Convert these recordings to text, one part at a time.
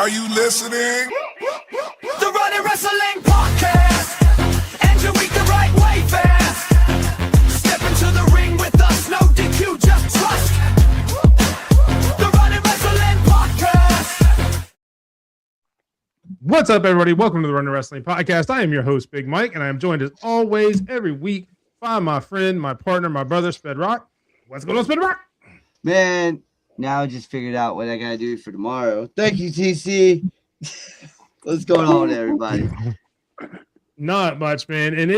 Are you listening? The Running Wrestling Podcast. Enter week the right way fast. Step into the ring with us, no DQ, just trust. The Running Wrestling Podcast. What's up, everybody? Welcome to the Running Wrestling Podcast. I am your host, Big Mike, and I am joined as always every week by my friend, my partner, my brother, Sped Rock. What's going on, Sped Rock? Man, now I just figured out what I gotta do for tomorrow. Thank you, TC. What's going on, everybody? Not much, man. And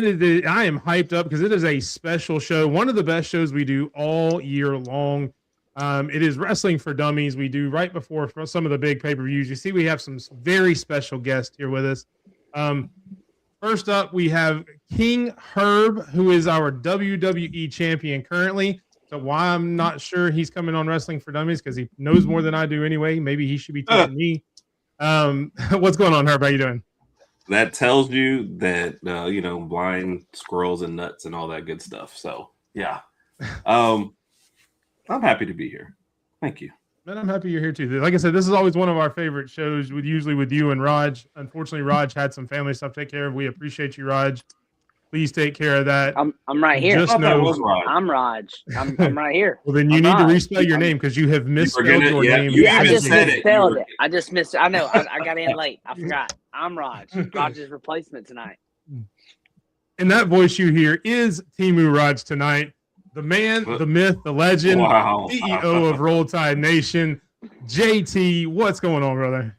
I am hyped up because it is a special show. One of the best shows we do all year long. It is Wrestling for Dummies. We do right before some of the big pay-per-views. You see, we have some very special guests here with us. First up, we have King Herb, who is our WWE champion currently. So why I'm not sure he's coming on Wrestling for Dummies, because he knows more than I do anyway. Maybe he should be teaching me. What's going on, Herb? How you doing? That tells you that, blind squirrels and nuts and all that good stuff. So, yeah. I'm happy to be here. Thank you. Man, I'm happy you're here too. Like I said, this is always one of our favorite shows, usually with you and Raj. Unfortunately, Raj had some family stuff to take care of. We appreciate you, Raj. Please take care of that. I'm right here. Just know, I'm Raj. I'm right here. Well, then you need to respell your name because you have misspelled your name. Yeah, I just misspelled it. I just missed it. I know. I got in late. I forgot. I'm Raj. Raj's replacement tonight. And that voice you hear is Timu Raj tonight. The man, the myth, the legend, CEO of Roll Tide Nation, JT. What's going on, brother?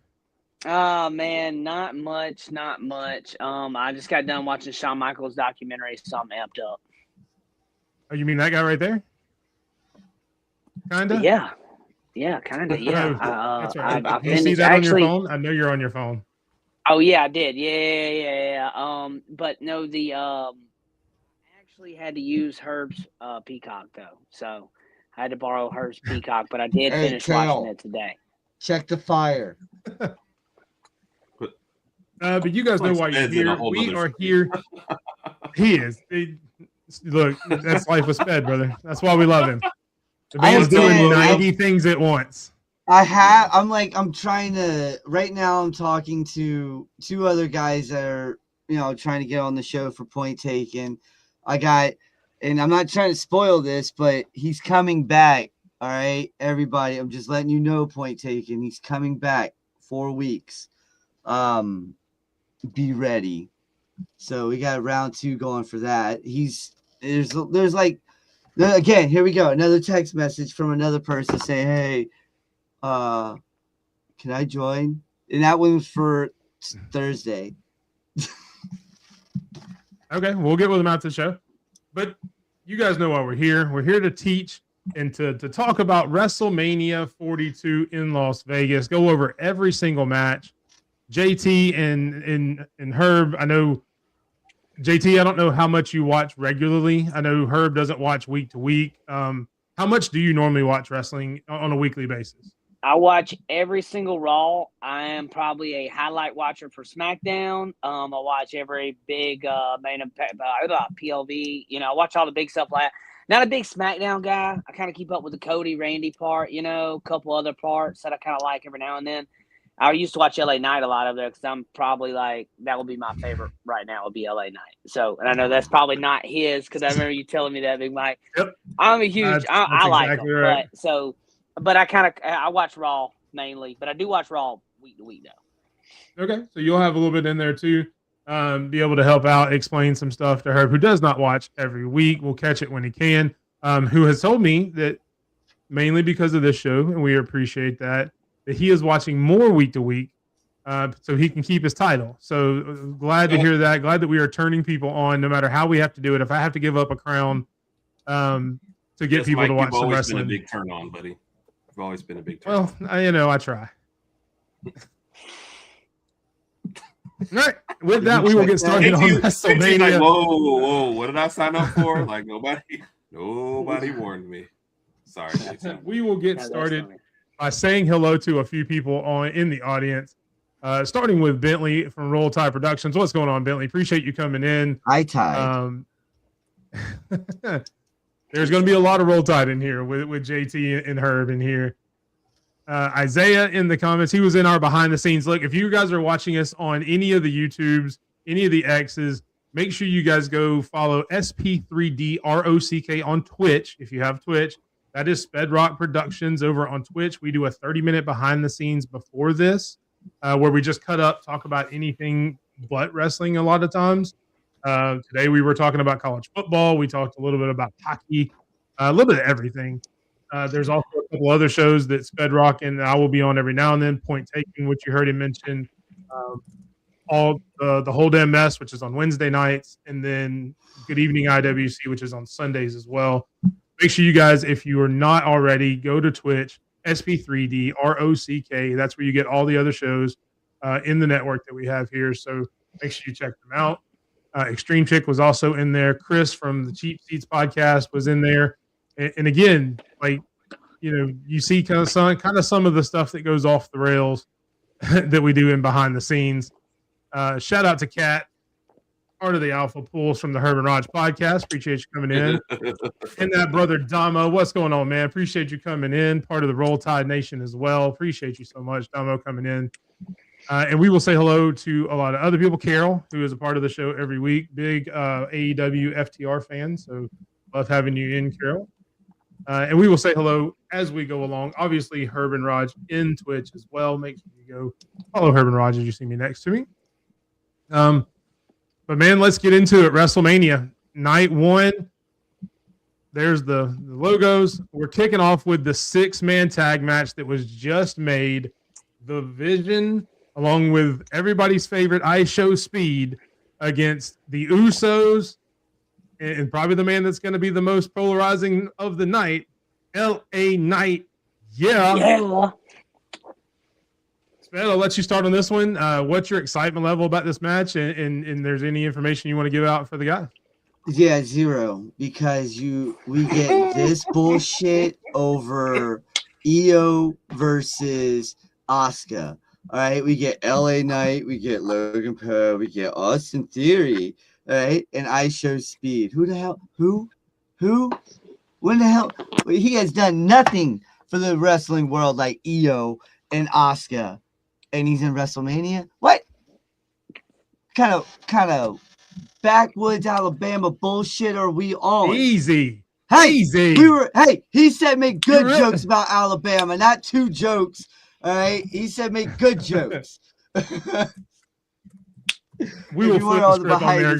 Oh, man, not much. I just got done watching Shawn Michaels documentary, so I'm amped up. Oh, you mean that guy right there? Kinda? Yeah, kinda. Yeah. That's right. I you see that on your phone? I know you're on your phone. Oh yeah, I did. Yeah. But no, I actually had to use Herb's Peacock though, so I had to borrow Herb's Peacock. But I did finish watching it today. Check the fire. But you guys know why you're here. We are here. He is. Look, that's life with Sped, brother. That's why we love him. The man's doing 90 things at once. I'm trying to, right now I'm talking to two other guys that are, trying to get on the show for Point Taken. And I'm not trying to spoil this, but he's coming back. All right, everybody. I'm just letting you know, Point Taken. He's coming back 4 weeks. Be ready. So we got round 2 going for that. There's like, again, here we go. Another text message from another person saying, hey, can I join? And that one was for Thursday. Okay, we'll get with him after the show. But you guys know why we're here. We're here to teach and to talk about WrestleMania 42 in Las Vegas. Go over every single match. JT and Herb, I know, JT, I don't know how much you watch regularly. I know Herb doesn't watch week to week. How much do you normally watch wrestling on a weekly basis? I watch every single Raw. I am probably a highlight watcher for SmackDown. I watch every big main PLV. I watch all the big stuff. Not a big SmackDown guy. I kind of keep up with the Cody, Randy part. A couple other parts that I kind of like every now and then. I used to watch LA Knight a lot of there because I'm probably that would be my favorite right now would be LA Knight. So, and I know that's probably not his because I remember you telling me that, Big Mike. Yep. I'm a huge. That's I like exactly him, right. but I watch Raw mainly, but I do watch Raw week to week though. Okay, so you'll have a little bit in there too. Be able to help out, explain some stuff to Herb, who does not watch every week. We'll catch it when he can. Who has told me that mainly because of this show, and we appreciate that he is watching more week to week, so he can keep his title. So glad to hear that. Glad that we are turning people on, no matter how we have to do it. If I have to give up a crown to get people Mike, to watch some wrestling, you've always been a big turn on, buddy. You've always been a big turn on. Well, I try. All right. With that, we will get started on WrestleMania. Like, whoa! What did I sign up for? Like nobody warned me. Sorry, Jason. We will get started by saying hello to a few people in the audience, starting with Bentley from Roll Tide Productions. What's going on, Bentley? Appreciate you coming in. Hi, Tide. There's going to be a lot of Roll Tide in here with JT and Herb in here. Isaiah in the comments. He was in our behind the scenes look. If you guys are watching us on any of the YouTubes, any of the X's, make sure you guys go follow SP3DROCK on Twitch. If you have Twitch, that is Bedrock Productions over on Twitch. We do a 30-minute behind the scenes before this, where we just cut up, talk about anything but wrestling a lot of times. Today we were talking about college football. We talked a little bit about hockey, a little bit of everything. There's also a couple other shows that Bedrock and I will be on every now and then. Point Taking, which you heard him mention. All the whole damn mess, which is on Wednesday nights, and then Good Evening IWC, which is on Sundays as well. Make sure you guys, if you are not already, go to Twitch, SP3DROCK. That's where you get all the other shows in the network that we have here. So make sure you check them out. Extreme Chick was also in there. Chris from the Cheap Seats podcast was in there. And again, like, you see kind of some of the stuff that goes off the rails that we do in behind the scenes. Shout out to Kat, part of the Alpha Pools from the Herb and Raj podcast. Appreciate you coming in. And that brother Damo, what's going on, man? Appreciate you coming in. Part of the Roll Tide Nation as well. Appreciate you so much, Damo, coming in. And we will say hello to a lot of other people. Carol, who is a part of the show every week, big AEW FTR fan. So love having you in, Carol. And we will say hello as we go along. Obviously, Herb and Raj in Twitch as well. Make sure you go follow Herb and Raj as you see me next to me. But man, let's get into it. WrestleMania night 1. There's the logos. We're kicking off with the 6-man tag match that was just made. The Vision, along with everybody's favorite IShow Speed, against the Usos, and probably the man that's going to be the most polarizing of the night, LA Knight. Yeah. Sped, I'll let you start on this one. What's your excitement level about this match, and there's any information you want to give out for the guy? Yeah, 0, because we get this bullshit over Io versus Asuka. All right, we get LA Knight, we get Logan Paul, we get Austin Theory, all right, and IShow Speed. Who the hell? Who? When the hell? He has done nothing for the wrestling world like Io and Asuka, and he's in WrestleMania. What? Kind of backwoods Alabama bullshit are we on? Easy. Hey, Easy. He said make good jokes about Alabama, not 2 jokes. All right, he said make good jokes. We will flip the script on there.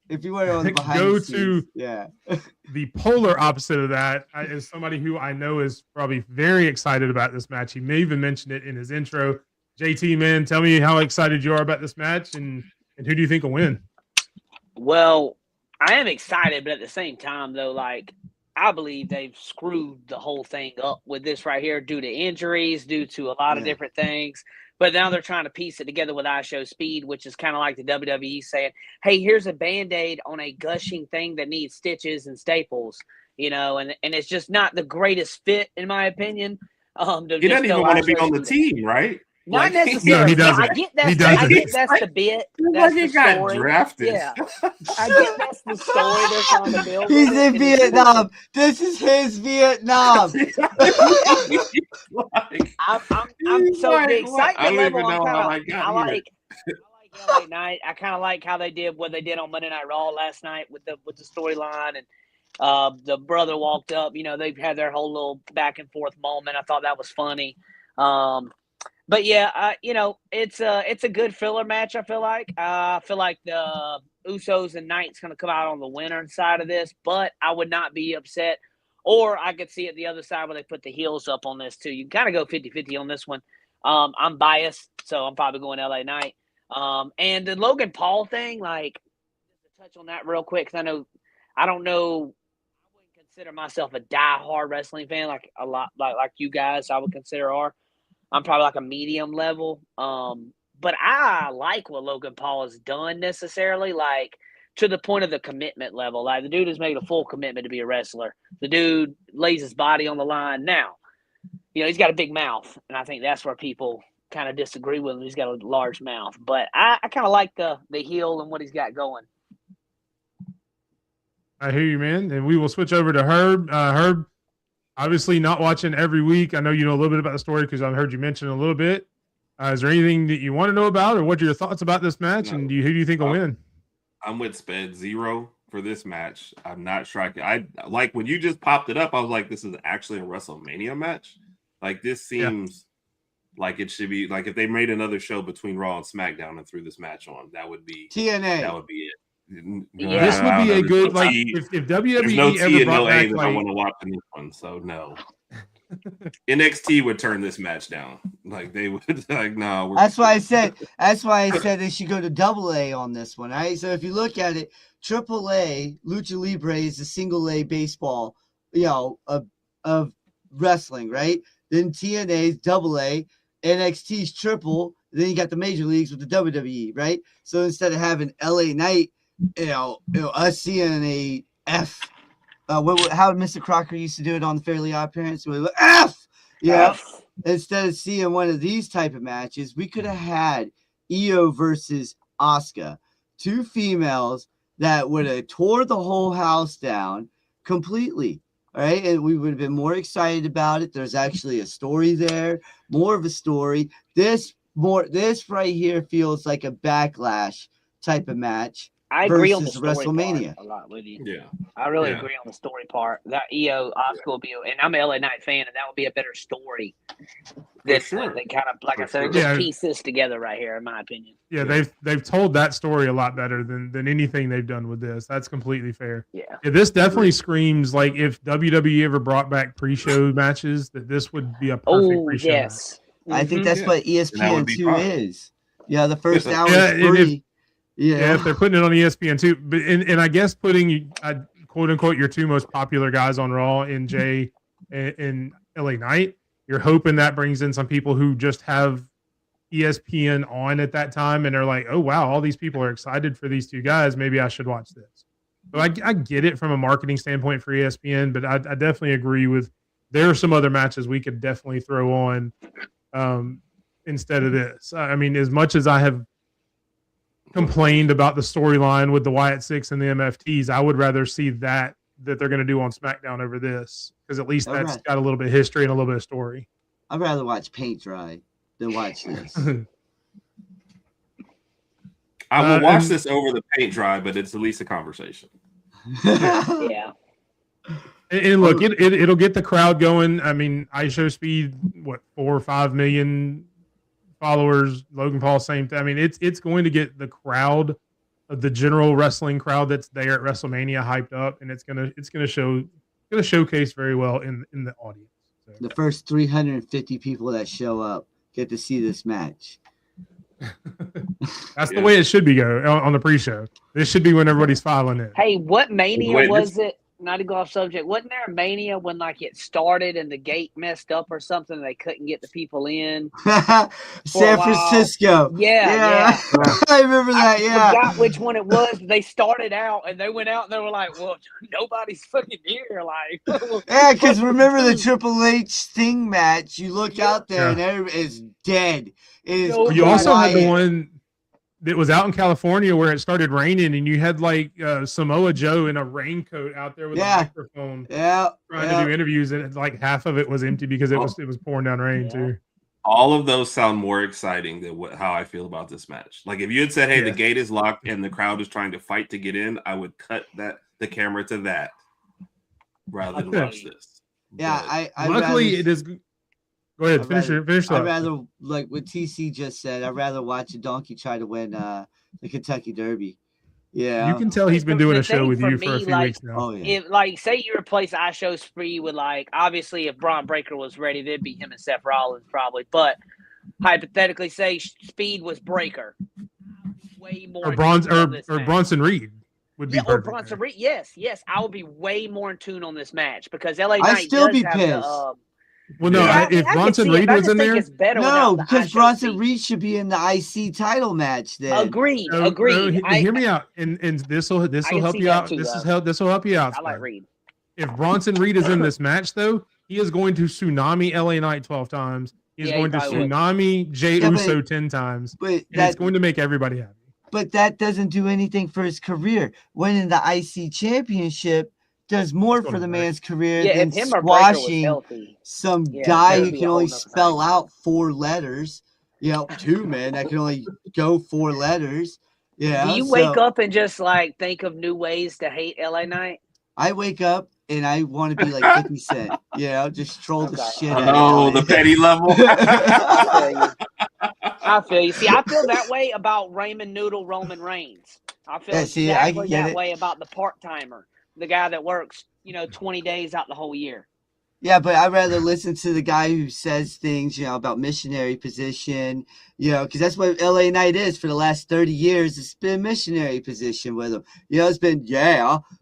If you want on the behind go the scenes, yeah. The polar opposite of that is somebody who I know is probably very excited about this match. He may even mention it in his intro. JT, man, tell me how excited you are about this match, and who do you think will win? Well, I am excited, but at the same time, though, like, I believe they've screwed the whole thing up with this right here due to injuries, due to a lot of different things. But now they're trying to piece it together with IShow Speed, which is kind of like the WWE saying, hey, here's a Band-Aid on a gushing thing that needs stitches and staples, and it's just not the greatest fit, in my opinion. He doesn't even want to be on the team, right? Not necessarily. No, he doesn't. I get that's the bit. That's the got drafted. Yeah. I get that's the story they're trying to build. He's in Vietnam. This is his Vietnam. I'm so the excitement level. I like LA Knight. I kind of like how they did what they did on Monday Night Raw last night with the storyline, and the brother walked up. They've had their whole little back and forth moment. I thought that was funny. But yeah, it's a good filler match. I feel like the Usos and Knight's going to come out on the winner side of this, but I would not be upset. Or I could see it the other side where they put the heels up on this too. You can kind of go 50-50 on this one. I'm biased, so I'm probably going LA Knight. And the Logan Paul thing, like, just to touch on that real quick, because I don't know. I wouldn't consider myself a diehard wrestling fan like a lot like you guys. I would consider are. I'm probably like a medium level. But I like what Logan Paul has done necessarily, like to the point of the commitment level. Like the dude has made a full commitment to be a wrestler. The dude lays his body on the line. Now, he's got a big mouth, and I think that's where people kind of disagree with him. He's got a large mouth. But I kind of like the heel and what he's got going. I hear you, man. And we will switch over to Herb. Herb, obviously not watching every week. I know you know a little bit about the story because I've heard you mention a little bit. Is there anything that you want to know about, or what are your thoughts about this match? No. And who do you think will win? I'm with Sped 0 for this match. I'm not sure. I like when you just popped it up. I was like, this is actually a WrestleMania match. Like this seems like it should be. Like if they made another show between Raw and SmackDown and threw this match on, that would be TNA. That would be it. Yeah. This would be a good no like T, if there's WWE no T ever and brought no A back that like I want to watch in this one. So no. NXT would turn this match down. Like they would like no. That's why I said. That's why I said they should go to AA on this one. Right. So if you look at it, AAA Lucha Libre is a single A baseball, of wrestling, right? Then TNA's AA, NXT's triple. Then you got the major leagues with the WWE, right? So instead of having LA Knight, us seeing a F. How Mr. Crocker used to do it on the Fairly Odd Parents, with F. Yeah. F. Instead of seeing one of these type of matches, we could have had Io versus Asuka, two females that would have tore the whole house down completely. All right, and we would have been more excited about it. There's actually a story there, more of a story. This right here feels like a Backlash type of match. I agree on the versus story WrestleMania. part a lot with you. Yeah. I really agree on the story part. That EO Asuka will be, and I'm an LA Knight fan, and that would be a better story. Than sure. They kind of, like For I said, sure. just piece this together right here, in my opinion. Yeah, they've told that story a lot better than anything they've done with this. That's completely fair. Yeah. This definitely screams like if WWE ever brought back pre-show matches, that this would be a perfect pre-show yes. I think that's what ESPN2 fine. is. Yeah, the first hour Yeah, is free. Yeah, if they're putting it on ESPN too, but and I guess putting quote unquote your two most popular guys on Raw in Jay and LA Knight, you're hoping that brings in some people who just have ESPN on at that time and they're like, oh wow, all these people are excited for these two guys. Maybe I should watch this. So I get it from a marketing standpoint for ESPN, but I definitely agree with there are some other matches we could definitely throw on instead of this. I mean, as much as I have complained about the storyline with the Wyatt Six and the MFTs, I would rather see that they're going to do on SmackDown over this because at least that's got a little bit of history and a little bit of story. I'd rather watch paint dry than watch this. I will watch this over the paint dry, but it's at least a conversation. Yeah. And look, it'll get the crowd going. I mean, iShowSpeed, 4 or 5 million followers. Logan Paul, same thing. I mean, it's going to get the crowd, the general wrestling crowd that's there at WrestleMania hyped up, and it's gonna showcase very well in the audience. So. The first 350 people that show up get to see this match. That's the way it should be on the pre-show. This should be when everybody's filing in. Hey, what Mania was it? Not to go off subject. Wasn't there a Mania when it started and the gate messed up or something and they couldn't get the people in? San Francisco. Yeah. I remember that. I forgot which one it was. They started out and they went out and they were like, well, nobody's fucking here. Yeah, because remember the Triple H Sting match? You look out there and everybody's dead. You also had the one that was out in California where it started raining and you had Samoa Joe in a raincoat out there with a microphone trying to do interviews, and half of it was empty because it was pouring down rain too. All of those sound more exciting than how I feel about this match. Like if you had said, hey, the gate is locked and the crowd is trying to fight to get in, I would cut the camera to that rather than watch this. Yeah, luckily it is. Go ahead, finish. I'd rather, like what TC just said, I'd rather watch a donkey try to win the Kentucky Derby. Yeah. You can tell he's been doing a show with you for a few weeks now. Oh, yeah. If, say you replace iShowSpeed with, obviously if Braun Breaker was ready, that'd be him and Seth Rollins probably. But hypothetically, say Speed was Breaker. Way more. Or Bronson Reed would be or Bronson Reed. Yes. I would be way more in tune on this match because LA Knight I'd still be have pissed. Well, no, if Bronson Reed was in there, no, because Bronson Reed should be in the IC title match. Then agreed. Hear me out, and this will help you out. This will help you out. I like Reed. If Bronson Reed is in this match, though, he is going to tsunami LA Knight 12 times. He is going to tsunami Jey Uso 10 times. And it's going to make everybody happy. But that doesn't do anything for his career. Winning the IC championship does more It's for the gonna hurt. man's career Yeah, than if him or Breaker was squashing healthy, some yeah, guy that would who be can a whole only nother spell thing. out 4 letters. You know, 2 men that can only go 4 letters. Yeah. Do you wake up and just like think of new ways to hate LA Knight? I wake up and I want to be like 50 Cent. You know, just troll the Okay. shit out Oh, of the LA. petty level. I feel you. I feel you. See, I feel that way about Raymond Noodle Roman Reigns. I feel Yeah, see, I exactly get that it. way about the part-timer, the guy that works, 20 days out the whole year. Yeah, but I'd rather listen to the guy who says things, about missionary position, because that's what LA Knight is for the last 30 years. It's been missionary position with him. It's been,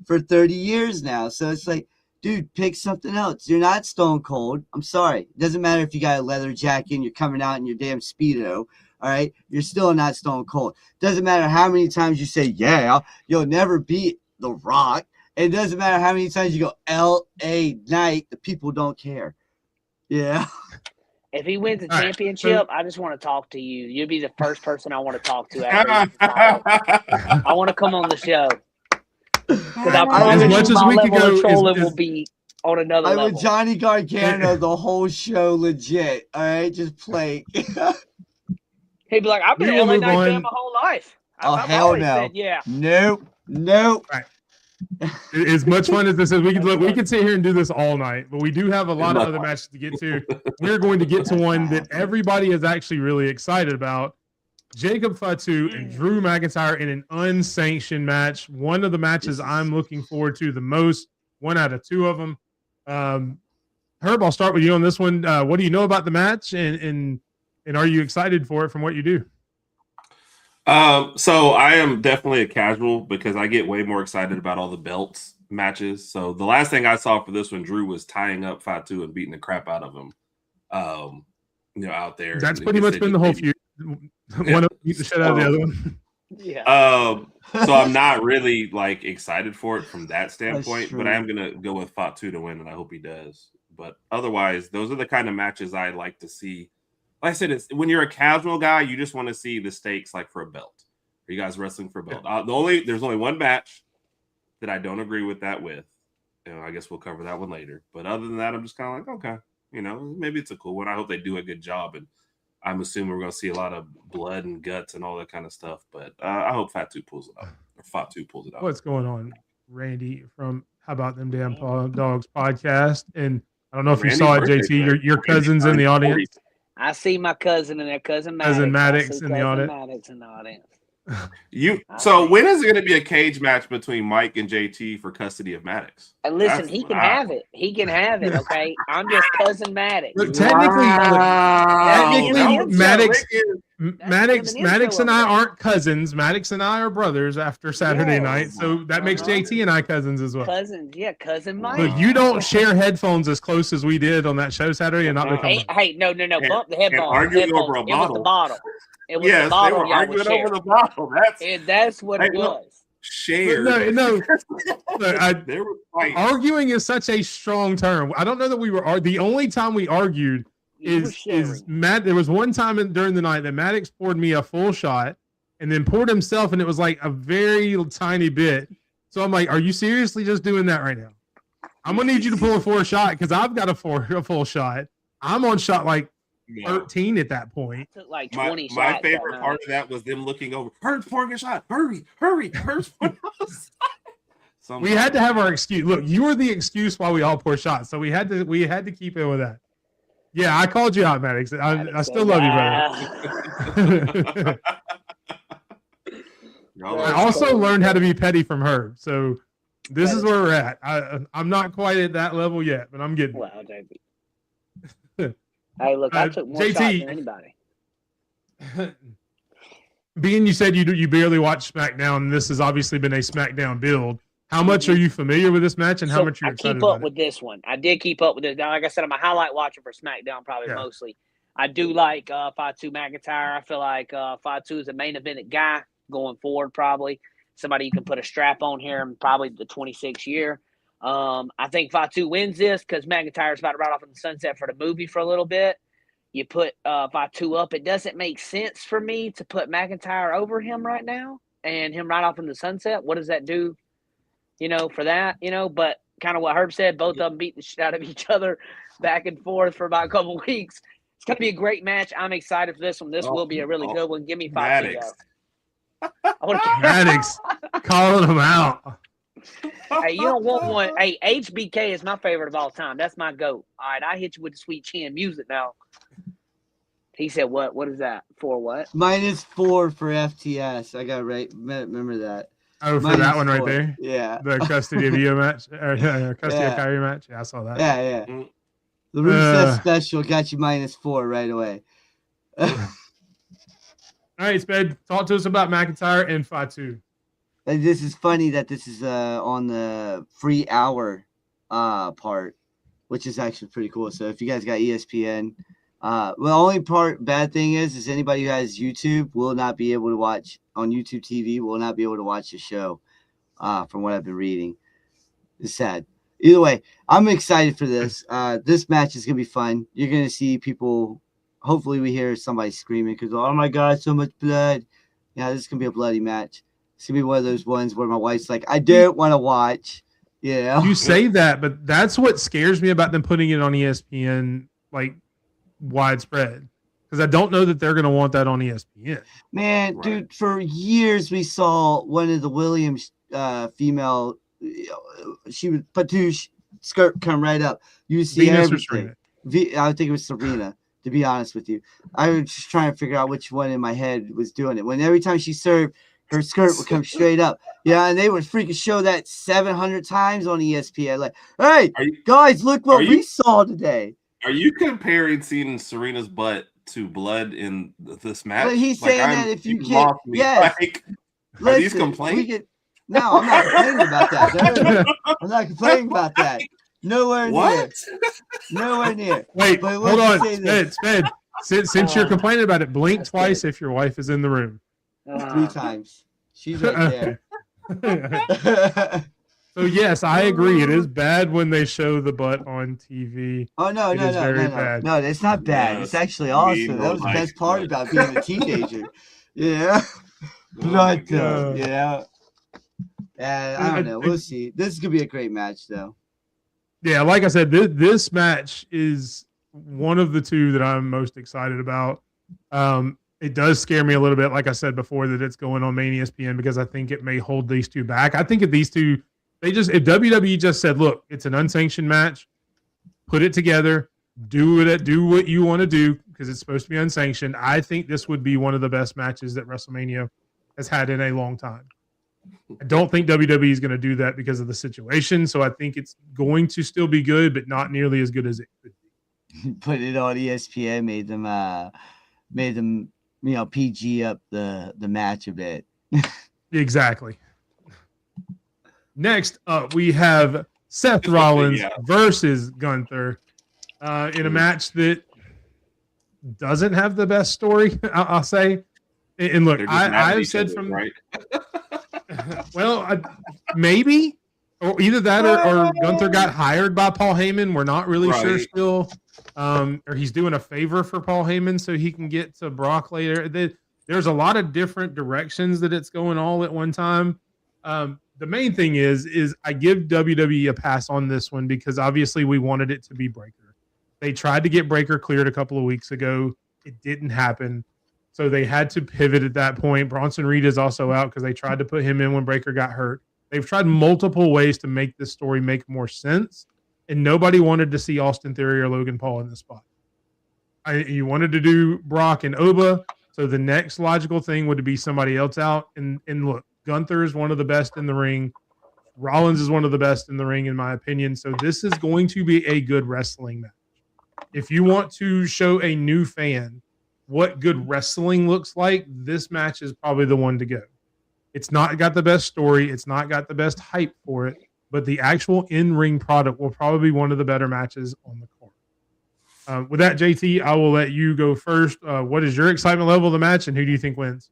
for 30 years now. So it's like, dude, pick something else. You're not Stone Cold. I'm sorry. It doesn't matter if you got a leather jacket and you're coming out in your damn Speedo. All right. You're still not Stone Cold. Doesn't matter how many times you say, you'll never beat The Rock. It doesn't matter how many times you go L.A. Knight, the people don't care. Yeah. If he wins the All right, championship, I just want to talk to you. You'll be the first person I want to talk to after he wins the title. I want to come on the show. Because I promise much you as my we could level go of trolling is- will be on another I'm level. with Johnny Gargano the whole show legit. All right. Just play. He'd be like, I've been We an will LA move Knight fan on. my whole life. Oh, I've hell always no. said, yeah. Nope. As much fun as this is, we can sit here and do this all night, but we do have a lot of other matches to get to. We're going to get to one that everybody is actually really excited about. Jacob Fatu and Drew McIntyre in an unsanctioned match. One of the matches I'm looking forward to the most, 1 out of 2 of them. Herb, I'll start with you on this one. What do you know about the match, and are you excited for it from what you do? So I am definitely a casual because I get way more excited about all the belts matches. So the last thing I saw for this one, Drew was tying up Fatu and beating the crap out of him. Out there. That's pretty much been the whole feud. One of them beat the shit out of the other one. Yeah. So I'm not really like excited for it from that standpoint, true. but I am gonna go with Fatu to win, and I hope he does. But otherwise, those are the kind of matches I like to see. Like I said, it's when you're a casual guy, you just want to see the stakes like for a belt. Are you guys wrestling for a belt? There's only one match that I don't agree with that with. I guess we'll cover that one later. But other than that, I'm just kind of like, okay, maybe it's a cool one. I hope they do a good job, and I'm assuming we're going to see a lot of blood and guts and all that kind of stuff. But I hope Fatu pulls it out. What's going on, Randy from How About Them Damn Dogs podcast? And I don't know if Randy's you saw it, birthday JT. today. Your cousin's in the audience. I see my cousin and their cousin Maddox. Cousin Maddox I see in the cousin audience. Maddox in the audience. So when is it going to be a cage match between Mike and JT for custody of Maddox? And listen, That's he can wow. have it. He can have it, okay? I'm just cousin Maddox. Look, technically, Maddox and I aren't cousins. Maddox and I are brothers after Saturday night, so that makes JT and I cousins as well. Cousins, yeah, cousin Mike. Look, you don't share headphones as close as we did on that show Saturday, and not become. Hey, no, bump the headphone. arguing over a It was the bottle. It was Yes, the bottle they were y'all arguing was over the bottle. That's what it was. Shared. No. Look, They were fighting. arguing is such a strong term. I don't know that we were. The only time we argued is Matt. There was one time during the night that Maddox poured me a full shot, and then poured himself, and it was like a very tiny bit. So I'm like, "Are you seriously just doing that right now? I'm gonna need you to pull a full shot because I've got a full shot. I'm on shot like 13 at that point. Took like 20 shots. My favorite part of that was them looking over. Herb's pouring a shot. Hurry. Herb's pouring a shot. We had to have our excuse. Look, you were the excuse while we all pour shots, so we had to keep in with that. Yeah, I called you out, Maddox. I still love you, brother. I also learned how to be petty from her. So this is where we're at. I'm not quite at that level yet, but I'm getting. Wow, JP. Hey, look, I took more JT, shots than anybody. Being you said you barely watch SmackDown, and this has obviously been a SmackDown build. How much are you familiar with this match, and how much are you excited about it? I keep up with this one. I did keep up with it. Like I said, I'm a highlight watcher for SmackDown, probably mostly. I do like Fatu McIntyre. I feel like Fatu is a main evented guy going forward, probably. Somebody you can put a strap on here in probably the 26th year. I think Fatu wins this because McIntyre's about to ride off in the sunset for the movie for a little bit. You put Fatu up. It doesn't make sense for me to put McIntyre over him right now and him right off in the sunset. What does that do, for that? But kind of what Herb said. Both of them beating the shit out of each other back and forth for about a couple of weeks. It's going to be a great match. I'm excited for this one. This will be a really good one. Give me Fatu. Maddox. Maddox calling him out. Hey, you don't want one. Hey, HBK is my favorite of all time. That's my GOAT. All right, I hit you with the sweet chin music now. He said, what? What is that? For what? -4 for FTS. I got right. Remember that. Oh, for that one right -4. there? Yeah. The custody of Io match? Custody of Yeah. Kyrie match? Yeah, I saw that. Yeah. Mm. The Rusev special got you -4 right away. All right, Sped, talk to us about McIntyre and Fatu. And this is funny that this is on the free hour part, which is actually pretty cool. So if you guys got ESPN, well, the only bad thing is anybody who has YouTube will not be able to watch on YouTube TV, will not be able to watch the show, from what I've been reading. It's sad. Either way, I'm excited for this. This match is going to be fun. You're going to see people. Hopefully we hear somebody screaming because, oh my God, so much blood. Yeah, this is going to be a bloody match. It's going to be one of those ones where my wife's like, I don't want to watch. Yeah. You say that, but that's what scares me about them putting it on ESPN, like widespread. Because I don't know that they're going to want that on ESPN. Man, Right. dude, for years we saw one of the Williams female, she would Patouche skirt come right up. You would see Venus or everything. Serena? I think it was Serena, to be honest with you. I was just trying to figure out which one in my head was doing it. When every time she served, her skirt would come straight up. Yeah, and they would freaking show that 700 times on ESPN. Like, hey, guys, look what we saw today. Are you comparing seeing Serena's butt to blood in this match? But he's saying that if you can't, lost me. yes. Like, are Listen, these complaints? No, I'm not complaining about that. No. I'm not complaining about that. Nowhere near. What? Nowhere near. Wait, But hold let on. me say this. Sped. Since you're complaining about it, blink That's twice if your wife is in the room. 3 times. She's right there. So yes, I agree. It is bad when they show the butt on TV. Oh no, It is very bad. no, it's not bad. Yeah, it's actually me awesome. no That was the like best part blood. about being a teenager. Yeah. Oh my But God. yeah. I don't know. We'll see. This is gonna be a great match, though. Yeah, like I said, this match is one of the two that I'm most excited about. It does scare me a little bit, like I said before, that it's going on main ESPN because I think it may hold these two back. I think if these two, if WWE just said, look, it's an unsanctioned match, put it together, do what you want to do because it's supposed to be unsanctioned. I think this would be one of the best matches that WrestleMania has had in a long time. I don't think WWE is going to do that because of the situation. So I think it's going to still be good, but not nearly as good as it could be. Put it on ESPN made them PG up the match a bit. Exactly. Next up, we have Seth Rollins versus Gunther in a match that doesn't have the best story, I'll say. And look, I've said from right. well, maybe, or either that or Gunther got hired by Paul Heyman. We're not really sure still. Or he's doing a favor for Paul Heyman so he can get to Brock later. There's a lot of different directions that it's going all at one time. The main thing is I give WWE a pass on this one because obviously we wanted it to be Breaker. They tried to get Breaker cleared a couple of weeks ago. It didn't happen. So they had to pivot at that point. Bronson Reed is also out because they tried to put him in when Breaker got hurt. They've tried multiple ways to make this story make more sense. And nobody wanted to see Austin Theory or Logan Paul in the spot. You wanted to do Brock and Oba. So the next logical thing would be somebody else out. And look, Gunther is one of the best in the ring. Rollins is one of the best in the ring, in my opinion. So this is going to be a good wrestling match. If you want to show a new fan what good wrestling looks like, this match is probably the one to go. It's not got the best story. It's not got the best hype for it, but the actual in-ring product will probably be one of the better matches on the card. With that, JT, I will let you go first. What is your excitement level of the match, and who do you think wins?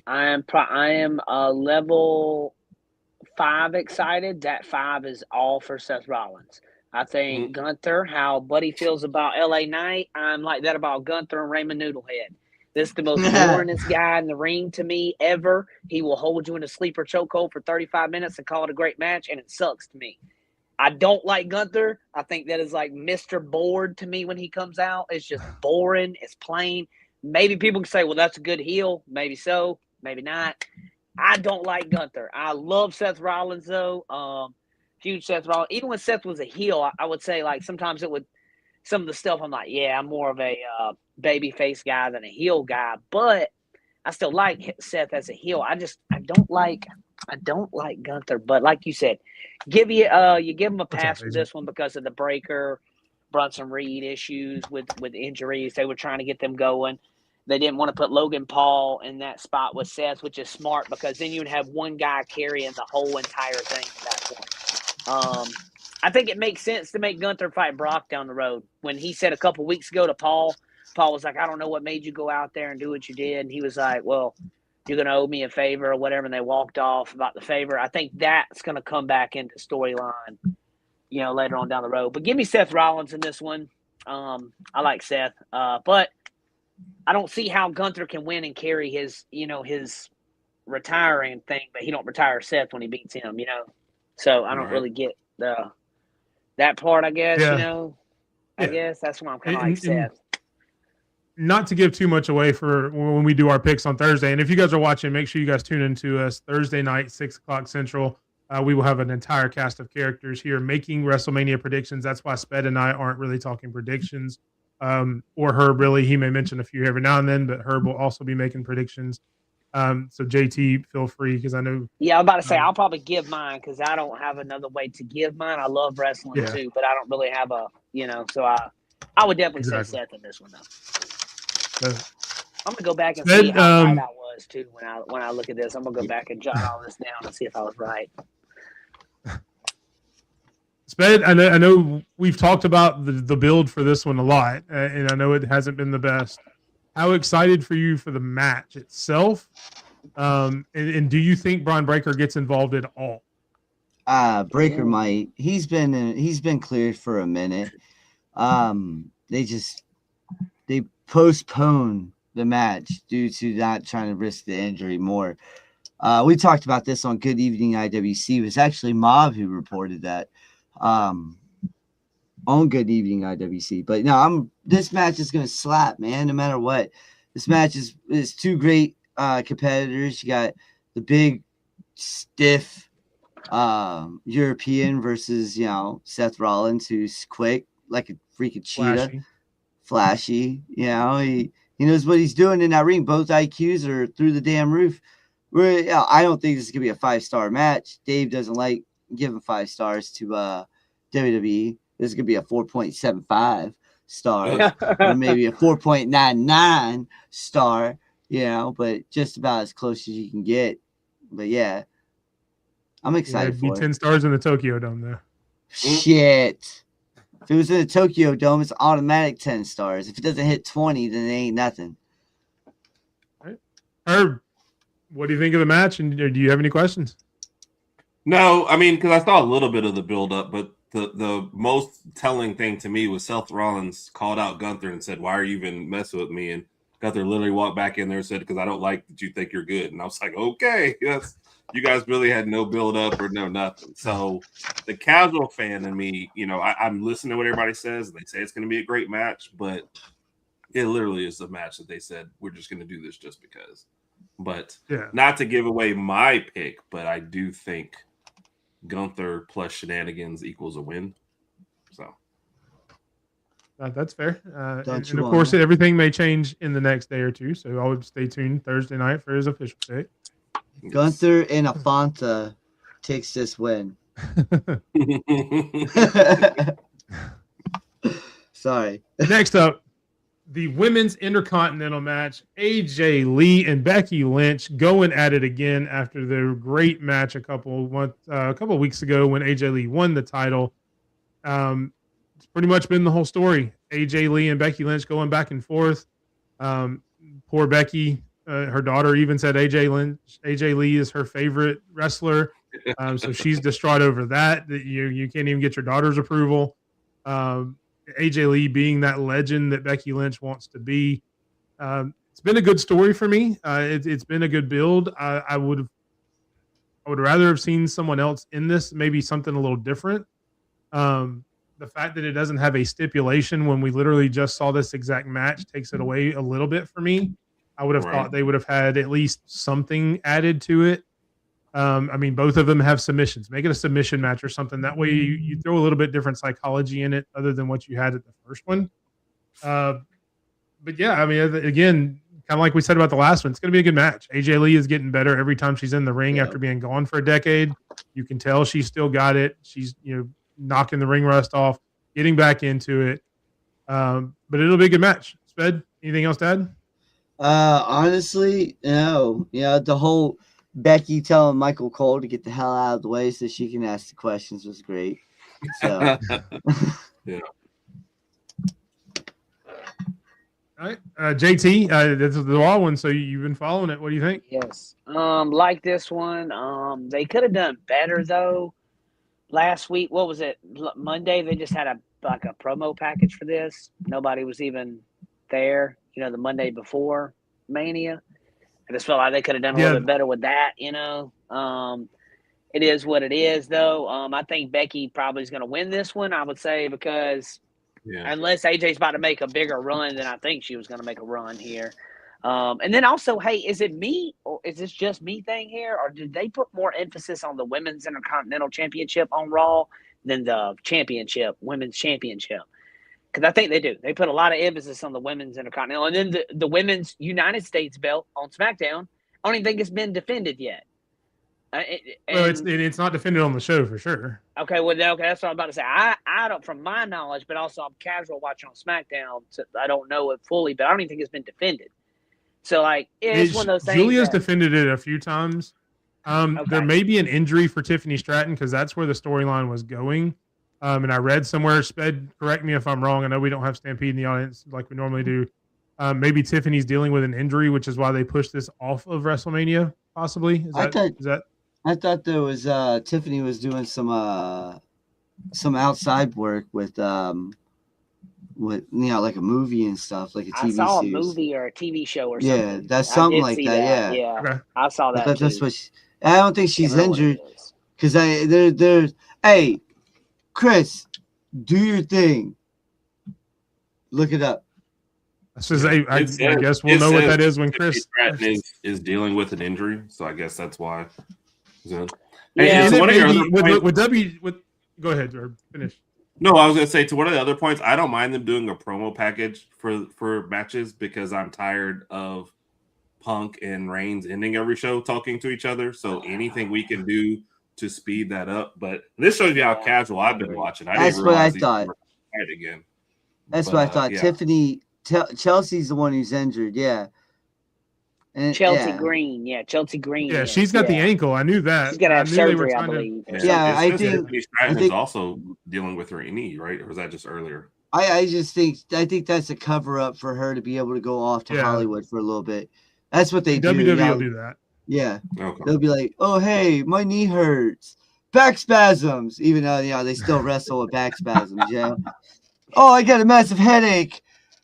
I am level 5 excited. That 5 is all for Seth Rollins. I think Gunther, how Buddy feels about LA Knight, I'm like that about Gunther and Raymond Noodlehead. This is the most boringest guy in the ring to me ever. He will hold you in a sleeper chokehold for 35 minutes and call it a great match, and it sucks to me. I don't like Gunther. I think that is like Mr. Bored to me when he comes out. It's just boring. It's plain. Maybe people can say, well, that's a good heel. Maybe so. Maybe not. I don't like Gunther. I love Seth Rollins, though. Huge Seth Rollins. Even when Seth was a heel, I would say, like, sometimes it would – some of the stuff I'm like, yeah, I'm more of a babyface guy than a heel guy. But I still like Seth as a heel. I don't like Gunther. But like you said, you give him a pass for this one because of the Breaker, Brunson Reed issues with injuries. They were trying to get them going. They didn't want to put Logan Paul in that spot with Seth, which is smart because then you'd have one guy carrying the whole entire thing at that point. I think it makes sense to make Gunther fight Brock down the road. When he said a couple weeks ago to Paul was like, I don't know what made you go out there and do what you did. And he was like, well, you're going to owe me a favor or whatever. And they walked off about the favor. I think that's going to come back into storyline, later on down the road. But give me Seth Rollins in this one. I like Seth. But I don't see how Gunther can win and carry his retiring thing, but he don't retire Seth when he beats him, So I don't really get that part, I guess, I guess that's why I'm kind of like Seth. Not to give too much away for when we do our picks on Thursday. And if you guys are watching, make sure you guys tune into us Thursday night, 6:00 Central. We will have an entire cast of characters here making WrestleMania predictions. That's why Sped and I aren't really talking predictions. Or Herb, really. He may mention a few every now and then, but Herb will also be making predictions. So JT, feel free because I know. Yeah, I'm about to say I'll probably give mine because I don't have another way to give mine. I love wrestling too, but I don't really have so I would definitely say Seth in this one though. I'm gonna go back and see how right I was too when I look at this. I'm gonna go back and jot all this down and see if I was right. Sped, I know we've talked about the build for this one a lot, and I know it hasn't been the best. How excited for you for the match itself? And do you think Braun Breaker gets involved at all? Breaker might. He's been cleared for a minute. They postponed the match due to not trying to risk the injury more. We talked about this on Good Evening IWC. It was actually Mob who reported that. On Good Evening IWC, but no, this match is gonna slap, man. No matter what, this match is two great competitors. You got the big, stiff European versus Seth Rollins, who's quick like a freaking cheetah, flashy. He knows what he's doing in that ring. Both IQs are through the damn roof. I don't think this is gonna be a 5-star match. Dave doesn't like giving 5 stars to WWE. This is gonna be a 4.75 stars or maybe a 4.99 star, but just about as close as you can get. But yeah, I'm excited. It'd be 10 stars in the Tokyo Dome though. Shit. If it was in the Tokyo Dome, it's automatic 10 stars. If it doesn't hit 20, then it ain't nothing. All right. Herb, what do you think of the match? And do you have any questions? No, I mean, because I saw a little bit of the build-up, but the most telling thing to me was Seth Rollins called out Gunther and said, why are you even messing with me? And Gunther literally walked back in there and said, because I don't like that you think you're good. And I was like, okay, yes, you guys really had no build-up or no nothing. So the casual fan in me, I'm listening to what everybody says, and they say it's going to be a great match, but it literally is a match that they said, we're just going to do this just because. But not to give away my pick, but I do think Gunther plus shenanigans equals a win. So that's fair. And of course, everything may change in the next day or two. So I would stay tuned Thursday night for his official pick. Gunther and Afanta takes this win. Sorry. Next up, the women's intercontinental match, AJ Lee and Becky Lynch going at it again after their great match a couple of weeks ago when AJ Lee won the title. It's pretty much been the whole story. AJ Lee and Becky Lynch going back and forth. Poor Becky, her daughter even said AJ Lee is her favorite wrestler. So she's distraught over that you can't even get your daughter's approval. AJ Lee being that legend that Becky Lynch wants to be. It's been a good story for me. It's been a good build. I would rather have seen someone else in this, maybe something a little different. The fact that it doesn't have a stipulation when we literally just saw this exact match takes it away a little bit for me. I would have Right. thought they would have had at least something added to it. I mean, both of them have submissions. Make it a submission match or something. That way you throw a little bit different psychology in it other than what you had at the first one. But yeah, I mean, again, kind of like we said about the last one, it's going to be a good match. AJ Lee is getting better every time she's in the ring after being gone for a decade. You can tell she's still got it. She's, knocking the ring rust off, getting back into it. But it'll be a good match. Sped, anything else to add? Honestly, no. The whole Becky telling Michael Cole to get the hell out of the way so she can ask the questions was great. So Yeah. All right, JT, this is the raw one, so you've been following it. What do you think? Yes. Like this one. They could have done better though. Last week, what was it? Monday, they just had a promo package for this. Nobody was even there. The Monday before Mania. I just felt like they could have done a little bit better with that. It is what it is, though. I think Becky probably is going to win this one. I would say because unless AJ's about to make a bigger run than I think she was going to make a run here. And then also, hey, is it me or is this just me thing here? Or did they put more emphasis on the Women's Intercontinental Championship on Raw than the Women's Championship? Because I think they do. They put a lot of emphasis on the Women's Intercontinental. And then the Women's United States belt on SmackDown, I don't even think it's been defended yet. It's not defended on the show for sure. Okay, that's what I'm about to say. I don't, from my knowledge, but also I'm casual watching on SmackDown, so I don't know it fully, but I don't even think it's been defended. So, it's one of those things. Julia's defended it a few times. There may be an injury for Tiffany Stratton because that's where the storyline was going. And I read somewhere, Sped, correct me if I'm wrong. I know we don't have Stampede in the audience like we normally do. Maybe Tiffany's dealing with an injury, which is why they pushed this off of WrestleMania, possibly. I thought there was Tiffany was doing some outside work with like a movie and stuff, like a TV series. I saw a movie or a TV show or something. Yeah, that's something like that. Yeah. Okay. I saw that. That's what I don't think she's injured because hey, Chris, do your thing. Look it up. I guess we'll know what that is when Chris is dealing with an injury. So I guess that's why. So, go ahead or finish. No, I was going to say to one of the other points, I don't mind them doing a promo package for matches because I'm tired of Punk and Reigns ending every show talking to each other. So anything we can do to speed that up. But this shows you how casual I've been watching. That's what I thought. Again. That's what I thought. Yeah. Tiffany, Chelsea's the one who's injured. Yeah. And, Chelsea Green. Yeah, Chelsea Green. Yeah, she's got the ankle. I knew that. She's got to have surgery, I believe. I think Stratton is also dealing with her knee, right? Or was that just earlier? I think that's a cover up for her to be able to go off to Hollywood for a little bit. That's what they do. WWE will do that. Yeah. Okay. They'll be like, oh, hey, my knee hurts. Back spasms. Even though, they still wrestle with back spasms. Yeah. Oh, I got a massive headache.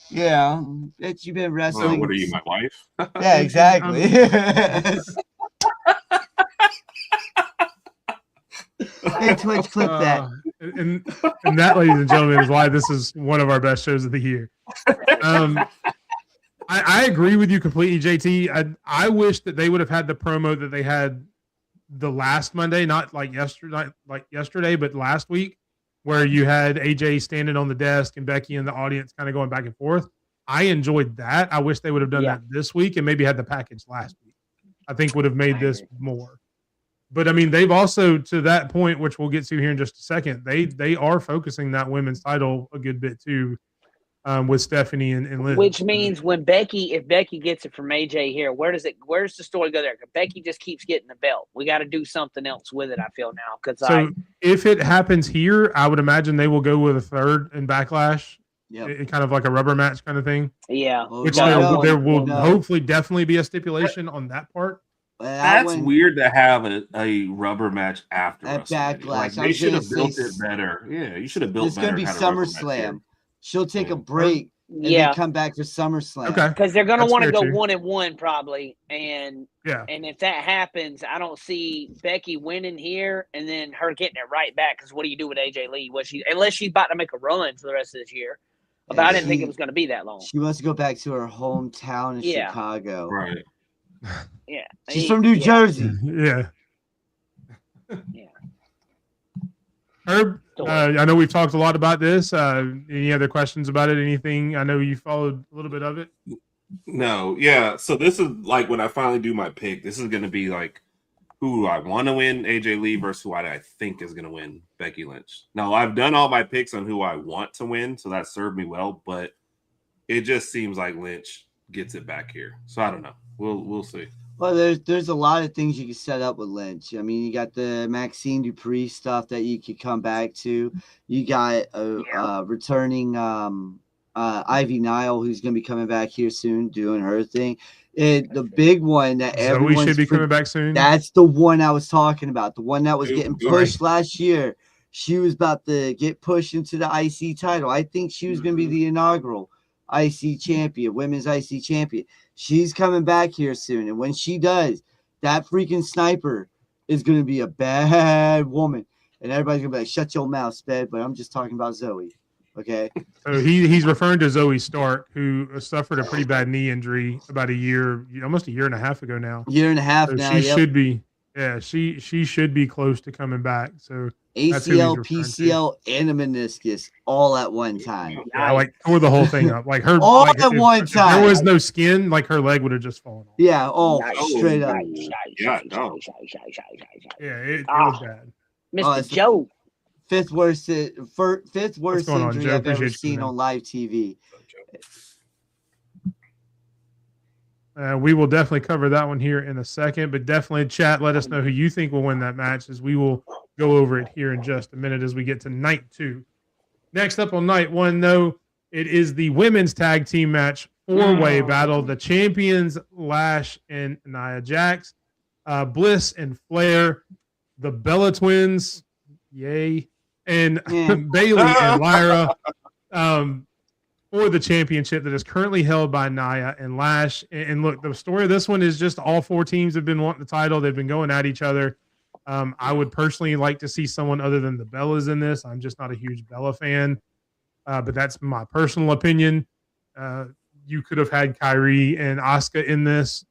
Yeah. You've been wrestling. Well, what are you, my wife? Yeah, exactly. Hey, Twitch, clip that. And that, ladies and gentlemen, is why this is one of our best shows of the year. I agree with you completely, JT. I wish that they would have had the promo that they had the last Monday, not like yesterday, but last week, where you had AJ standing on the desk and Becky in the audience kind of going back and forth. I enjoyed that. I wish they would have done that this week and maybe had the package last week. I think would have made this more. But I mean, they've also, to that point, which we'll get to here in just a second, they are focusing that women's title a good bit too, with Stephanie and Liz. Which means if Becky gets it from AJ here, where's the story go there? Because Becky just keeps getting the belt. We got to do something else with it, I feel now. If it happens here, I would imagine they will go with a third in Backlash. Yeah, kind of like a rubber match kind of thing. Yeah. Which there will hopefully definitely be a stipulation on that part. That's weird to have a rubber match after Backlash. Like, they should have built it better. Yeah, you should have built better. It's going to be SummerSlam. She'll take a break and Yeah, then come back for SummerSlam. Okay. because they're going to That's want to fair go too. 1-1 probably, and Yeah. if that happens, I don't see Becky winning here and then her getting it right back. Because what do you do with AJ Lee? Unless she's about to make a run for the rest of this year, but I didn't think it was going to be that long. She wants to go back to her hometown in Yeah. Chicago. Right. Yeah, She's from New Jersey. Yeah. Yeah. Herb, I know we've talked a lot about this. Any other questions about it? Anything? I know you followed a little bit of it. No, yeah. So this is like when I finally do my pick. This is going to be like who do I want to win, AJ Lee versus who I think is going to win, Becky Lynch. Now I've done all my picks on who I want to win, so that served me well. But it just seems like Lynch gets it back here. So I don't know. We'll see. Well, there's a lot of things you can set up with Lynch. I mean, you got the Maxine Dupree stuff that you could come back to. You got a returning Ivy Nile, who's going to be coming back here soon, doing her thing. The big one that Zoe should be coming back soon. That's the one I was talking about. The one that was getting pushed last year. She was about to get pushed into the IC title. I think she was going to be the inaugural IC champion, women's IC champion. She's coming back here soon. And when she does, that freaking sniper is going to be a bad woman. And everybody's going to be like, shut your mouth, Sped. But I'm just talking about Zoe. Okay. So he's referring to Zoe Stark, who suffered a pretty bad knee injury about almost a year and a half ago now. Year and a half So now. she should be, she should be close to coming back. So ACL, PCL, and a meniscus all at one time. yeah, like tore the whole thing up. Like her All like, at one if time. there was no skin, like her leg would have just fallen off. Yeah, straight up. Yeah, no. Yeah, it was bad. Mr. Joe. Fifth worst injury on, Joe? I've ever Appreciate you, seen man. on live TV. We will definitely cover that one here in a second, but definitely chat. Let us know who you think will win that match, as we will go over it here in just a minute as we get to night 2. Next up on night 1, though, it is the women's tag team match 4-way battle. The champions, Lash and Nia Jax, Bliss and Flair, the Bella Twins, yay, and Bailey and Lyra for the championship that is currently held by Nia and Lash. And look, the story of this one is just all 4 teams have been wanting the title. They've been going at each other. I would personally like to see someone other than the Bellas in this. I'm just not a huge Bella fan, but that's my personal opinion. You could have had Kyrie and Asuka in this.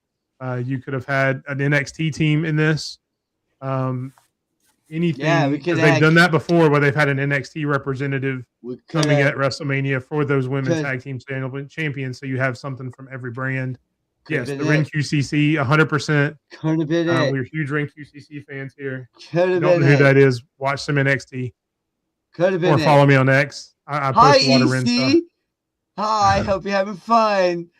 You could have had an NXT team in this. Anything. Yeah, we could. They've done that before, where they've had an NXT representative coming at WrestleMania for those women's tag team champions. So you have something from every brand. Yes, the Ren QCC, 100%. Could have been it. We're huge Ren QCC fans here. Could have Don't been know who it. that is. Watch some NXT. Could have been Or it. follow me on X. I Hi, post a lot of Ren stuff. EC. Hi, hope you're having fun.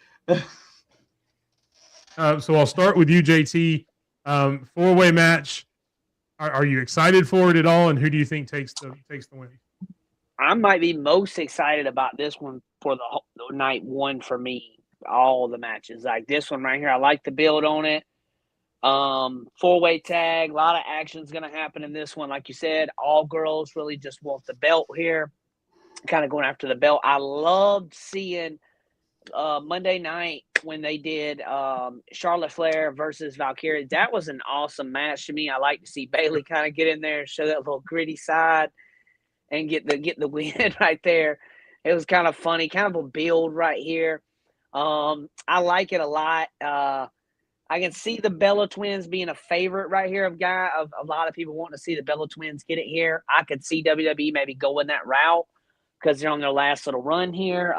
So I'll start with you, JT. 4-way match. Are you excited for it at all? And who do you think takes the win? I might be most excited about this one for the night 1 for me. All the matches, like this one right here, I like the build on it. 4-way tag, a lot of action's going to happen in this one. Like you said, all girls really just want the belt here, kind of going after the belt. I loved seeing Monday night when they did Charlotte Flair versus Valkyria. That was an awesome match to me. I like to see Bailey kind of get in there and show that little gritty side and get the win right there. It was kind of funny, kind of a build right here. I like it a lot. I can see the Bella Twins being a favorite right here of a lot of people wanting to see the Bella Twins get it here. I could see WWE maybe going that route because they're on their last little run here.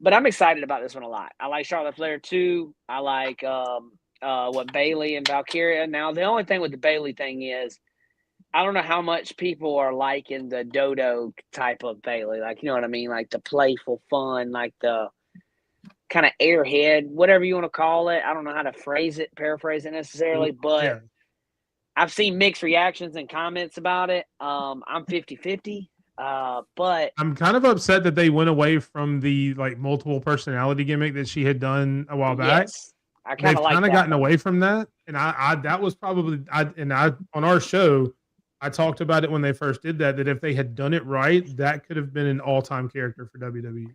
But I'm excited about this one a lot. I like Charlotte Flair too. I like what Bailey and Valkyria. Now, the only thing with the Bailey thing is I don't know how much people are liking the dodo type of Bailey. Like, you know what I mean? Like the playful fun, like the kind of airhead, whatever you want to call it. I don't know how to paraphrase it necessarily, but Yeah. I've seen mixed reactions and comments about it. I'm 50-50. But I'm kind of upset that they went away from the like multiple personality gimmick that she had done a while back. yes, I They've kind of like kind of that gotten one. away from that, and I that was probably on our show. I talked about it when they first did that if they had done it right, that could have been an all-time character for WWE.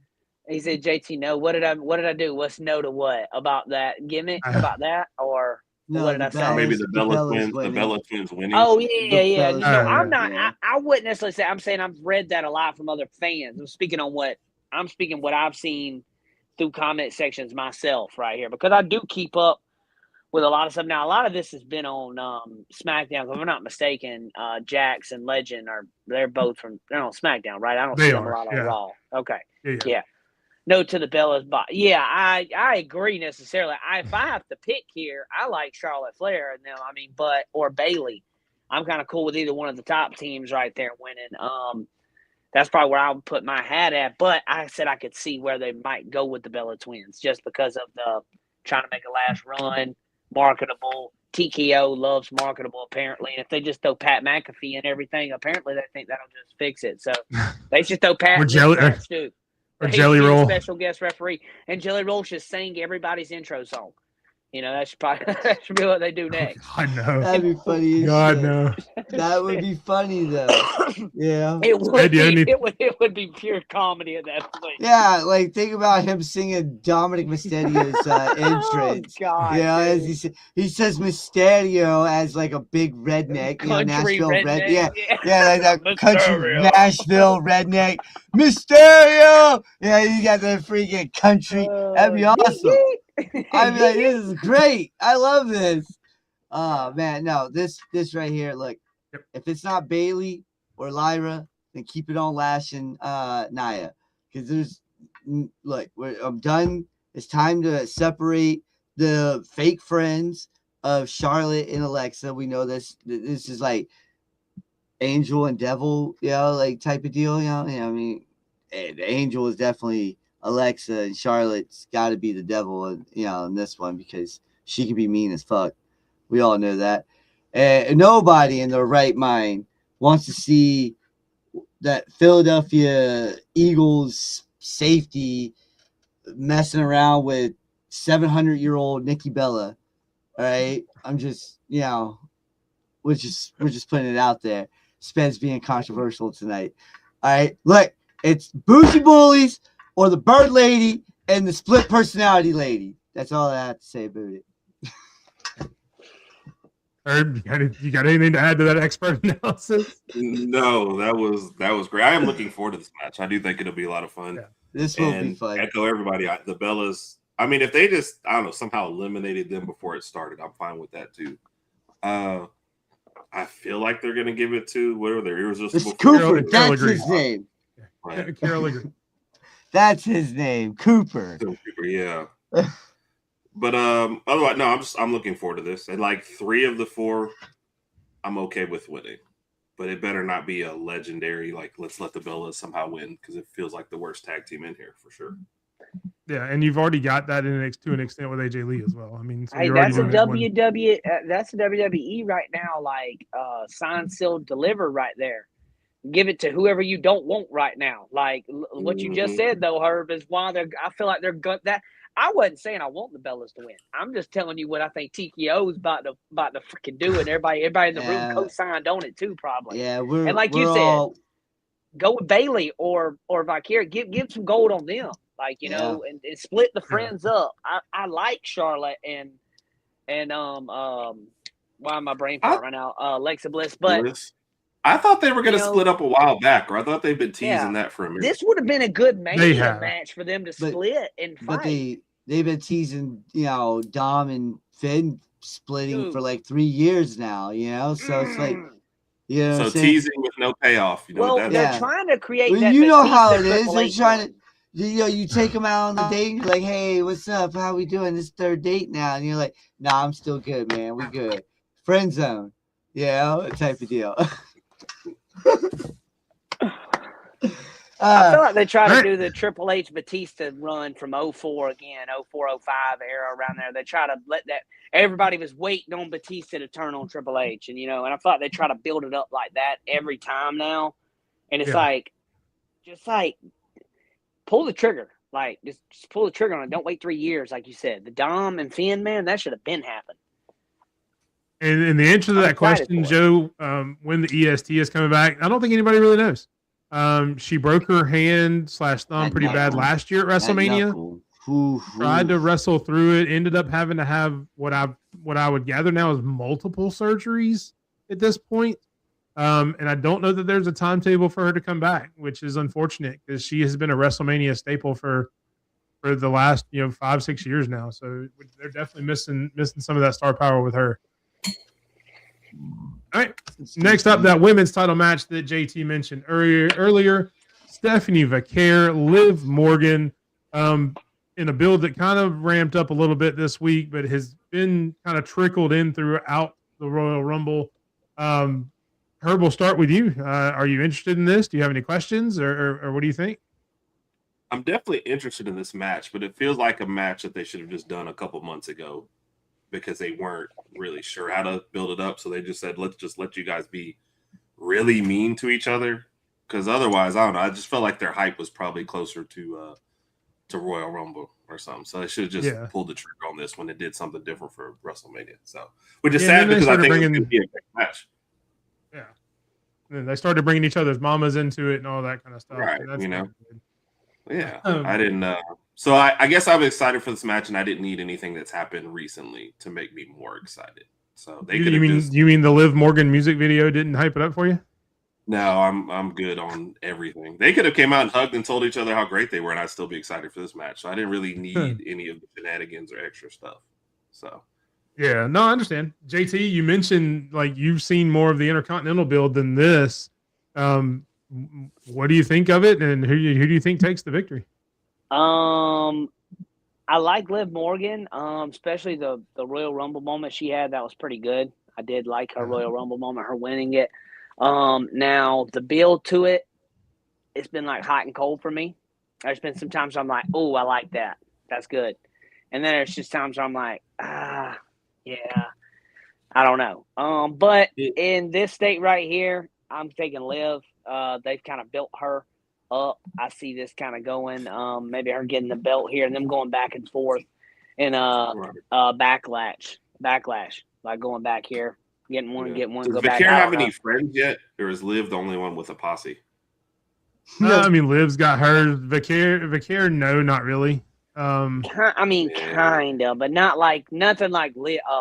He said, "JT, no. What did I do? What's no to what about that gimmick? About that or No, what did the I say? Maybe Bellas- the Bella Bellas twins. The winning. Bella twins winning. Oh yeah. The No, Bellas I'm winning, not. yeah. I wouldn't necessarily say. I'm saying I've read that a lot from other fans. I'm speaking what I've seen through comment sections myself right here because I do keep up with a lot of stuff. Now, a lot of this has been on SmackDown. If I'm not mistaken, Jax and Legend they're on SmackDown, right? I don't see them a lot on Raw. Okay, yeah. No to the Bellas, but yeah, I agree necessarily. If I have to pick here, I like Charlotte Flair and them. I mean, or Bailey. I'm kind of cool with either one of the top teams right there winning. That's probably where I would put my hat at. But I said I could see where they might go with the Bella Twins just because of the trying to make a last run, marketable. TKO loves marketable apparently, and if they just throw Pat McAfee and everything, apparently they think that'll just fix it. So they should throw Pat Or Jelly- Pat Stu. or He Jelly should be a Roll. special guest referee, and Jelly Roll should sing everybody's intro song. You know, that should be what they do next. God no. That'd be funny as God shit. no. That would be funny though. Yeah. It would be pure comedy at that point. Yeah, like think about him singing Dominic Mysterio's entrance. Oh, God, yeah, as dude. he says Mysterio as like a big redneck, Country Nashville redneck, yeah, like that country Mysterio. Nashville redneck Mysterio. Yeah, you got the freaking country. That'd be awesome. I'd be like, this is great. I love this. Oh man, no, this right here. Look, if it's not Bailey or Lyra, then keep it on Lash and Nia, because I'm done. It's time to separate the fake friends of Charlotte and Alexa. We know this is like angel and devil, like type of deal. I mean, the angel is definitely Alexa, and Charlotte's got to be the devil, in this one because she can be mean as fuck. We all know that. And nobody in their right mind wants to see that Philadelphia Eagles safety messing around with 700-year-old Nikki Bella. All right, I'm just, we're just putting it out there. Spence being controversial tonight. All right, look, it's Bougie Bullies or the Bird Lady and the Split Personality Lady. That's all I have to say about it. Herb, you got anything to add to that expert analysis? No, that was great. I am looking forward to this match. I do think it'll be a lot of fun. Yeah. This will be fun. Echo everybody. The Bellas. I mean, if they just somehow eliminated them before it started, I'm fine with that too. I feel like they're gonna give it to whatever their irresistible. It's Cooper. Carol That's his name. Right. Carol Agree. That's his name, Cooper. Yeah. But otherwise, no, I'm looking forward to this. And like 3 of the 4, I'm okay with winning. But it better not be a legendary, like, let's let the Bellas somehow win, because it feels like the worst tag team in here for sure. Yeah, and you've already got that to an extent with AJ Lee as well. I mean, so Hey, that's a WWE right now, like sign, seal, deliver right there. Give it to whoever you don't want right now. Like what you just said, though, Herb, is why I feel like they're good. That I wasn't saying I want the Bellas to win. I'm just telling you what I think TKO is about to freaking do, and everybody in the room co-signed on it too, probably. Yeah, and like you said, go with Bailey or Vicarious. Give some gold on them, like and split the friends up. I like Charlotte and why am I brain fart right now? Alexa Bliss, but. I thought they were going to split up a while back, or I thought they've been teasing that for a minute. This would have been a good Mania match for them to split and fight. But they've been teasing, Dom and Finn splitting for like 3 years now, So it's like, so teasing with no payoff. They're trying to create. Well, that you know how it is. They're H trying to. You take them out on the date. You're like, hey, what's up? How we doing? This 3rd date now, and you're like, nah, I'm still good, man. We good. Friend zone, type of deal. I feel like they try to do the Triple H Batista run from 04 again, 04, 05 era around there. They try to let that everybody was waiting on Batista to turn on Triple H, and and I feel like they try to build it up like that every time now. And it's just pull the trigger. Like just pull the trigger on it. Don't wait 3 years, like you said. The Dom and Finn, man, that should have been happened. And in the answer to I'm that excited question, for Joe, when the EST is coming back, I don't think anybody really knows. She broke her hand / thumb That pretty bad knuckle. last year at That WrestleMania. knuckle. Ooh, Tried to ooh. wrestle through it. Ended up having to have what I would gather now is multiple surgeries at this point. And I don't know that there's a timetable for her to come back, which is unfortunate because she has been a WrestleMania staple for the last 5-6 years now. So they're definitely missing some of that star power with her. All right. Next up, that women's title match that JT mentioned earlier. Stephanie Vaquer, Liv Morgan, in a build that kind of ramped up a little bit this week, but has been kind of trickled in throughout the Royal Rumble. Herb, we'll start with you. Are you interested in this? Do you have any questions, or what do you think? I'm definitely interested in this match, but it feels like a match that they should have just done a couple months ago because they weren't really sure how to build it up. So they just said, let's just let you guys be really mean to each other. Because otherwise, I don't know. I just felt like their hype was probably closer to Royal Rumble or something. So they should have just pulled the trigger on this when they did something different for WrestleMania. So, which is sad because I think it's going to be a great match. Yeah. And they started bringing each other's mamas into it and all that kind of stuff. Right. So Yeah. I didn't. So I guess I'm excited for this match, and I didn't need anything that's happened recently to make me more excited. So they could. You mean the Liv Morgan music video didn't hype it up for you? No, I'm good on everything. They could have came out and hugged and told each other how great they were, and I'd still be excited for this match. So I didn't really need any of the shenanigans or extra stuff. So. Yeah, no, I understand. JT, you mentioned like you've seen more of the Intercontinental build than this. What do you think of it, and who do you think takes the victory? I like Liv Morgan, especially the Royal Rumble moment she had. That was pretty good. I did like her Royal Rumble moment, her winning it. Now the build to it, it's been like hot and cold for me. There's been some times I'm like, oh, I like that. That's good. And then there's just times where I'm like, yeah, I don't know. But in this state right here, I'm taking Liv. They've kind of built her up. I see this kind of going. Maybe her getting the belt here and them going back and forth in backlash, like going back here, getting one, Does go back. Vaquer have any friends yet, or is Liv the only one with a posse? I mean, Liv's got hers. Vaquer, no, not really. I mean, kind of, but not like nothing like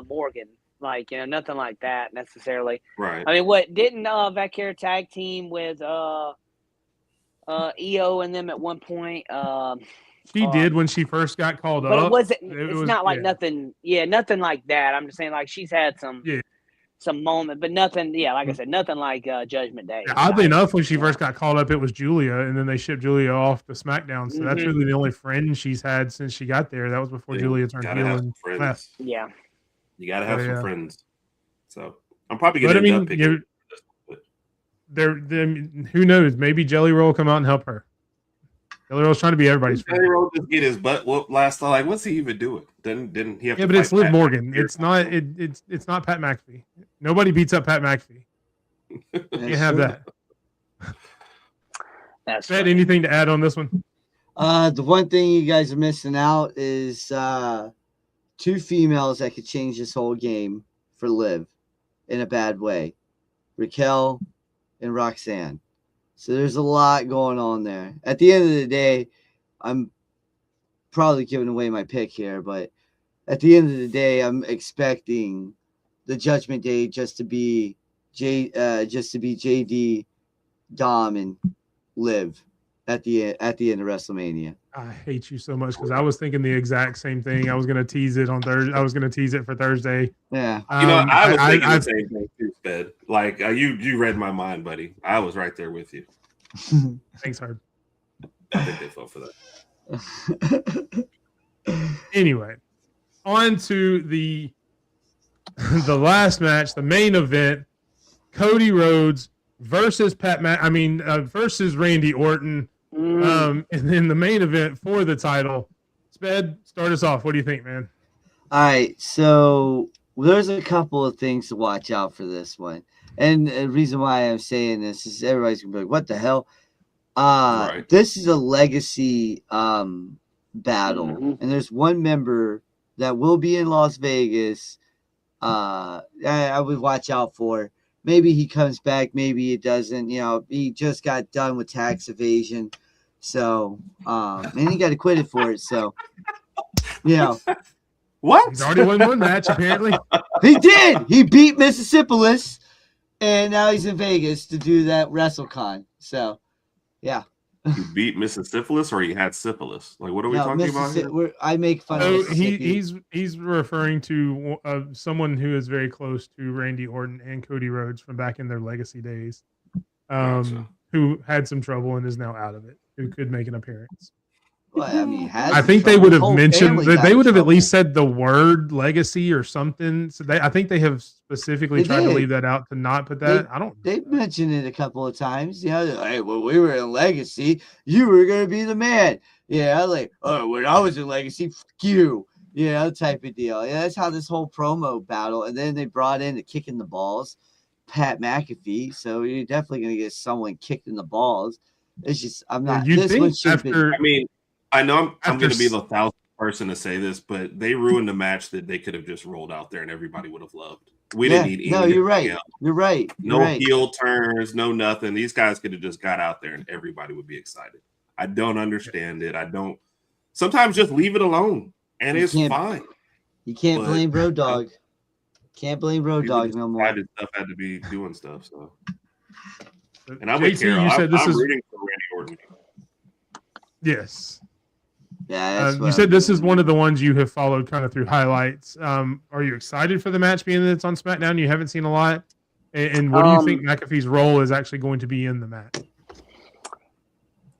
Morgan, like nothing like that necessarily. Right. I mean, what didn't Vaquer tag team with EO and them at one point? She did when she first got called up, but it wasn't. It's not like nothing. Yeah, nothing like that. I'm just saying, like she's had some moment, but nothing. Yeah, like I said, nothing like Judgment Day. Yeah, oddly enough, when she first got called up, it was Julia, and then they shipped Julia off to SmackDown. So that's really the only friend she's had since she got there. That was before Julia turned heel and left. Yeah, you gotta have some friends. So I'm probably gonna end up picking. Who knows? Maybe Jelly Roll will come out and help her. Jelly Roll's trying to be everybody's friend. Jelly Roll just get his butt whooped last time. Like, what's he even doing? Didn't he have? Yeah, but it's Liv Morgan. It's not. It's not Pat McAfee. Nobody beats up Pat McAfee. You have that. That's anything to add on this one? The one thing you guys are missing out is two females that could change this whole game for Liv in a bad way. Raquel and Roxanne. So there's a lot going on there. At the end of the day, I'm probably giving away my pick here, but at the end of the day, I'm expecting the Judgment Day just to be JD, Dom, and Liv at the end of WrestleMania. I hate you so much because I was thinking the exact same thing. I was going to tease it on Thursday. I was going to tease it for Thursday. Yeah, I was thinking the same thing too, Sped. Like you read my mind, buddy. I was right there with you. Thanks, Herb. I think they fell for that. Anyway, on to the last match, the main event: Cody Rhodes versus versus Randy Orton. And then the main event for the title. Sped, start us off. What do you think, man? All right, so there's a couple of things to watch out for this one. And the reason why I'm saying this is everybody's going to be like, what the hell? Right. This is a legacy battle. And there's one member that will be in Las Vegas I would watch out for. Maybe he comes back, maybe he doesn't. He just got done with tax evasion, so and he got acquitted for it. So, What? He's already won one match, apparently. he did. He beat Mississippilis, and now he's in Vegas to do that WrestleCon. So, yeah. You beat Mississippilis or you had syphilis? Like, what are we talking about here? I make fun So of Mississippi. he's referring to someone who is very close to Randy Orton and Cody Rhodes from back in their legacy days, Gotcha. who had some trouble and is now out of it, who could make an appearance. Well, I mean, I think they would have mentioned that they would have at least said the word legacy or something. So I think they have specifically tried to leave that out to not put that. They mentioned it a couple of times. Hey, when we were in Legacy, you were gonna be the man. Yeah, like, oh, when I was in Legacy, fuck you. Type of deal. Yeah, that's how this whole promo battle. And then they brought in the kick in the balls, Pat McAfee. So you're definitely gonna get someone kicked in the balls. It's just I mean, I know I'm going to be the 1,000th person to say this, but they ruined a match that they could have just rolled out there and everybody would have loved. We didn't need No, you're right. You're right. No heel turns, no nothing. These guys could have just got out there and everybody would be excited. I don't understand it. Sometimes just leave it alone and it's fine. You can't blame Road Dogg. Can't blame Road Dogg no more. Stuff had to be doing stuff. So, and I'm with Carol. I'm rooting for Randy Orton. Yes. Yeah, you said this is one of the ones you have followed kind of through highlights. Are you excited for the match being that it's on SmackDown? You haven't seen a lot. And what do you think McAfee's role is actually going to be in the match?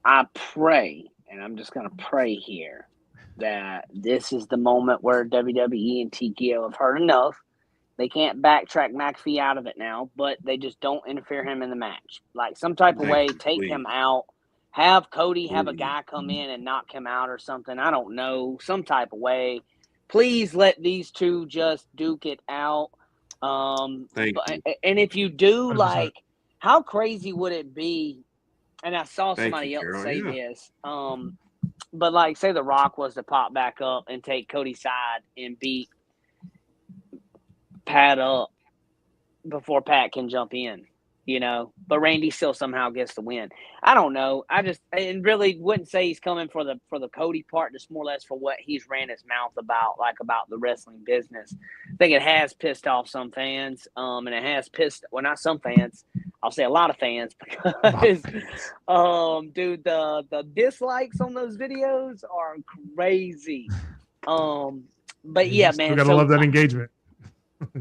I pray, and I'm just going to pray here, that this is the moment where WWE and TKO have heard enough. They can't backtrack McAfee out of it now, but they just don't interfere him in the match. Like some type of way, take him out. Have Cody have a guy come in and knock him out or something. I don't know. Some type of way. Please let these two just duke it out. And if you do, 100%. like, how crazy would it be? And I saw somebody else say this. But like, say The Rock was to pop back up and take Cody's side and beat Pat up before Pat can jump in. But Randy still somehow gets the win. I don't know. And really wouldn't say he's coming for the Cody part, just more or less for what he's ran his mouth about, like about the wrestling business. I think it has pissed off some fans, and it has not some fans. I'll say a lot of fans because, dude, the dislikes on those videos are crazy. But yeah, man, you gotta love that engagement.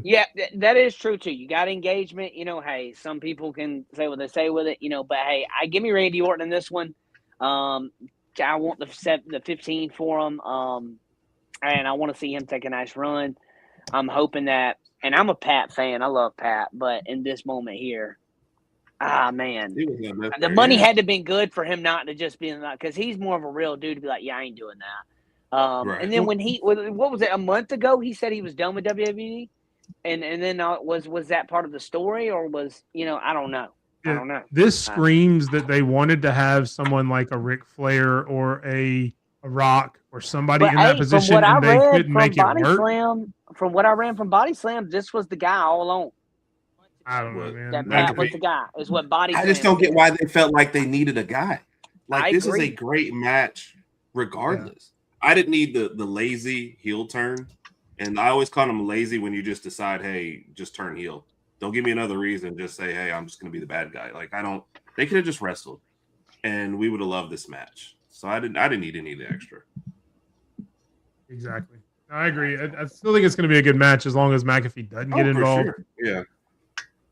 Yeah, that is true too. You got engagement. Hey, some people can say what they say with it. But hey, give me Randy Orton in this one. I want the 15 for him. And I want to see him take a nice run. I'm hoping that, and I'm a Pat fan. I love Pat, but in this moment here, man, the money had to have been good for him not to just be like, because he's more of a real dude to be like, yeah, I ain't doing that. Right. And then when what was it, a month ago, he said he was done with WWE. And then was that part of the story, or was I don't know. I don't know. This screams that they wanted to have someone like a Ric Flair or a Rock or somebody in that position, and they couldn't make it work. From what I ran from Body Slam, this was the guy all along. I don't know, man. That Pat was the guy. Is what Body Slam. I just don't get why they felt like they needed a guy. Like this agree. Is a great match, regardless. Yeah. I didn't need the lazy heel turn. And I always call them lazy when you just decide, hey, just turn heel. Don't give me another reason. Just say, hey, I'm just going to be the bad guy. Like, they could have just wrestled and we would have loved this match. So I didn't need any of the extra. Exactly. I agree. I still think it's going to be a good match as long as McAfee doesn't get involved. Sure. Yeah.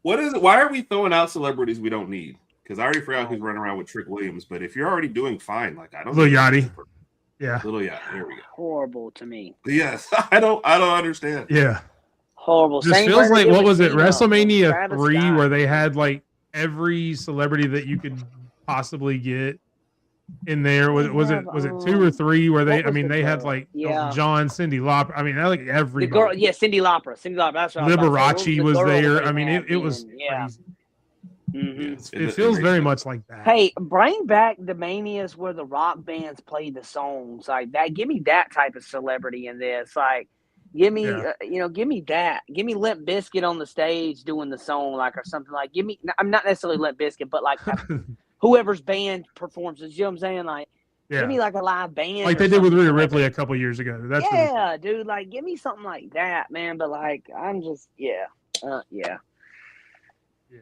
What is it? Why are we throwing out celebrities we don't need? Because I already forgot who's running around with Trick Williams. But if you're already doing fine, like I don't. Lil Yachty. Yeah. Little Yachty. Here we go. Horrible to me. Yes. I don't understand. Yeah. Horrible. This feels like, what was it? WrestleMania 3 where they had like every celebrity that you could possibly get in there. Was it 2 or 3 where they had like John, Cyndi Lauper. I mean, like every girl, Cyndi Lauper. That's what Liberace was there. I mean, it was crazy. Mm-hmm. It feels very much like that. Hey, bring back the Manias where the rock bands play the songs like that. Give me that type of celebrity in this. Like, Give me, Yeah. give me that. Give me Limp Bizkit on the stage doing the song, like, or something like. Give me. I'm not necessarily Limp Bizkit, but like whoever's band performs it. You know what I'm saying? Like, give me Yeah. like a live band, Like or they did with something Rhea like Ripley that. a couple years ago. That's what Yeah, dude. Like, give me something like that, man. But like, I'm just, yeah. Yeah.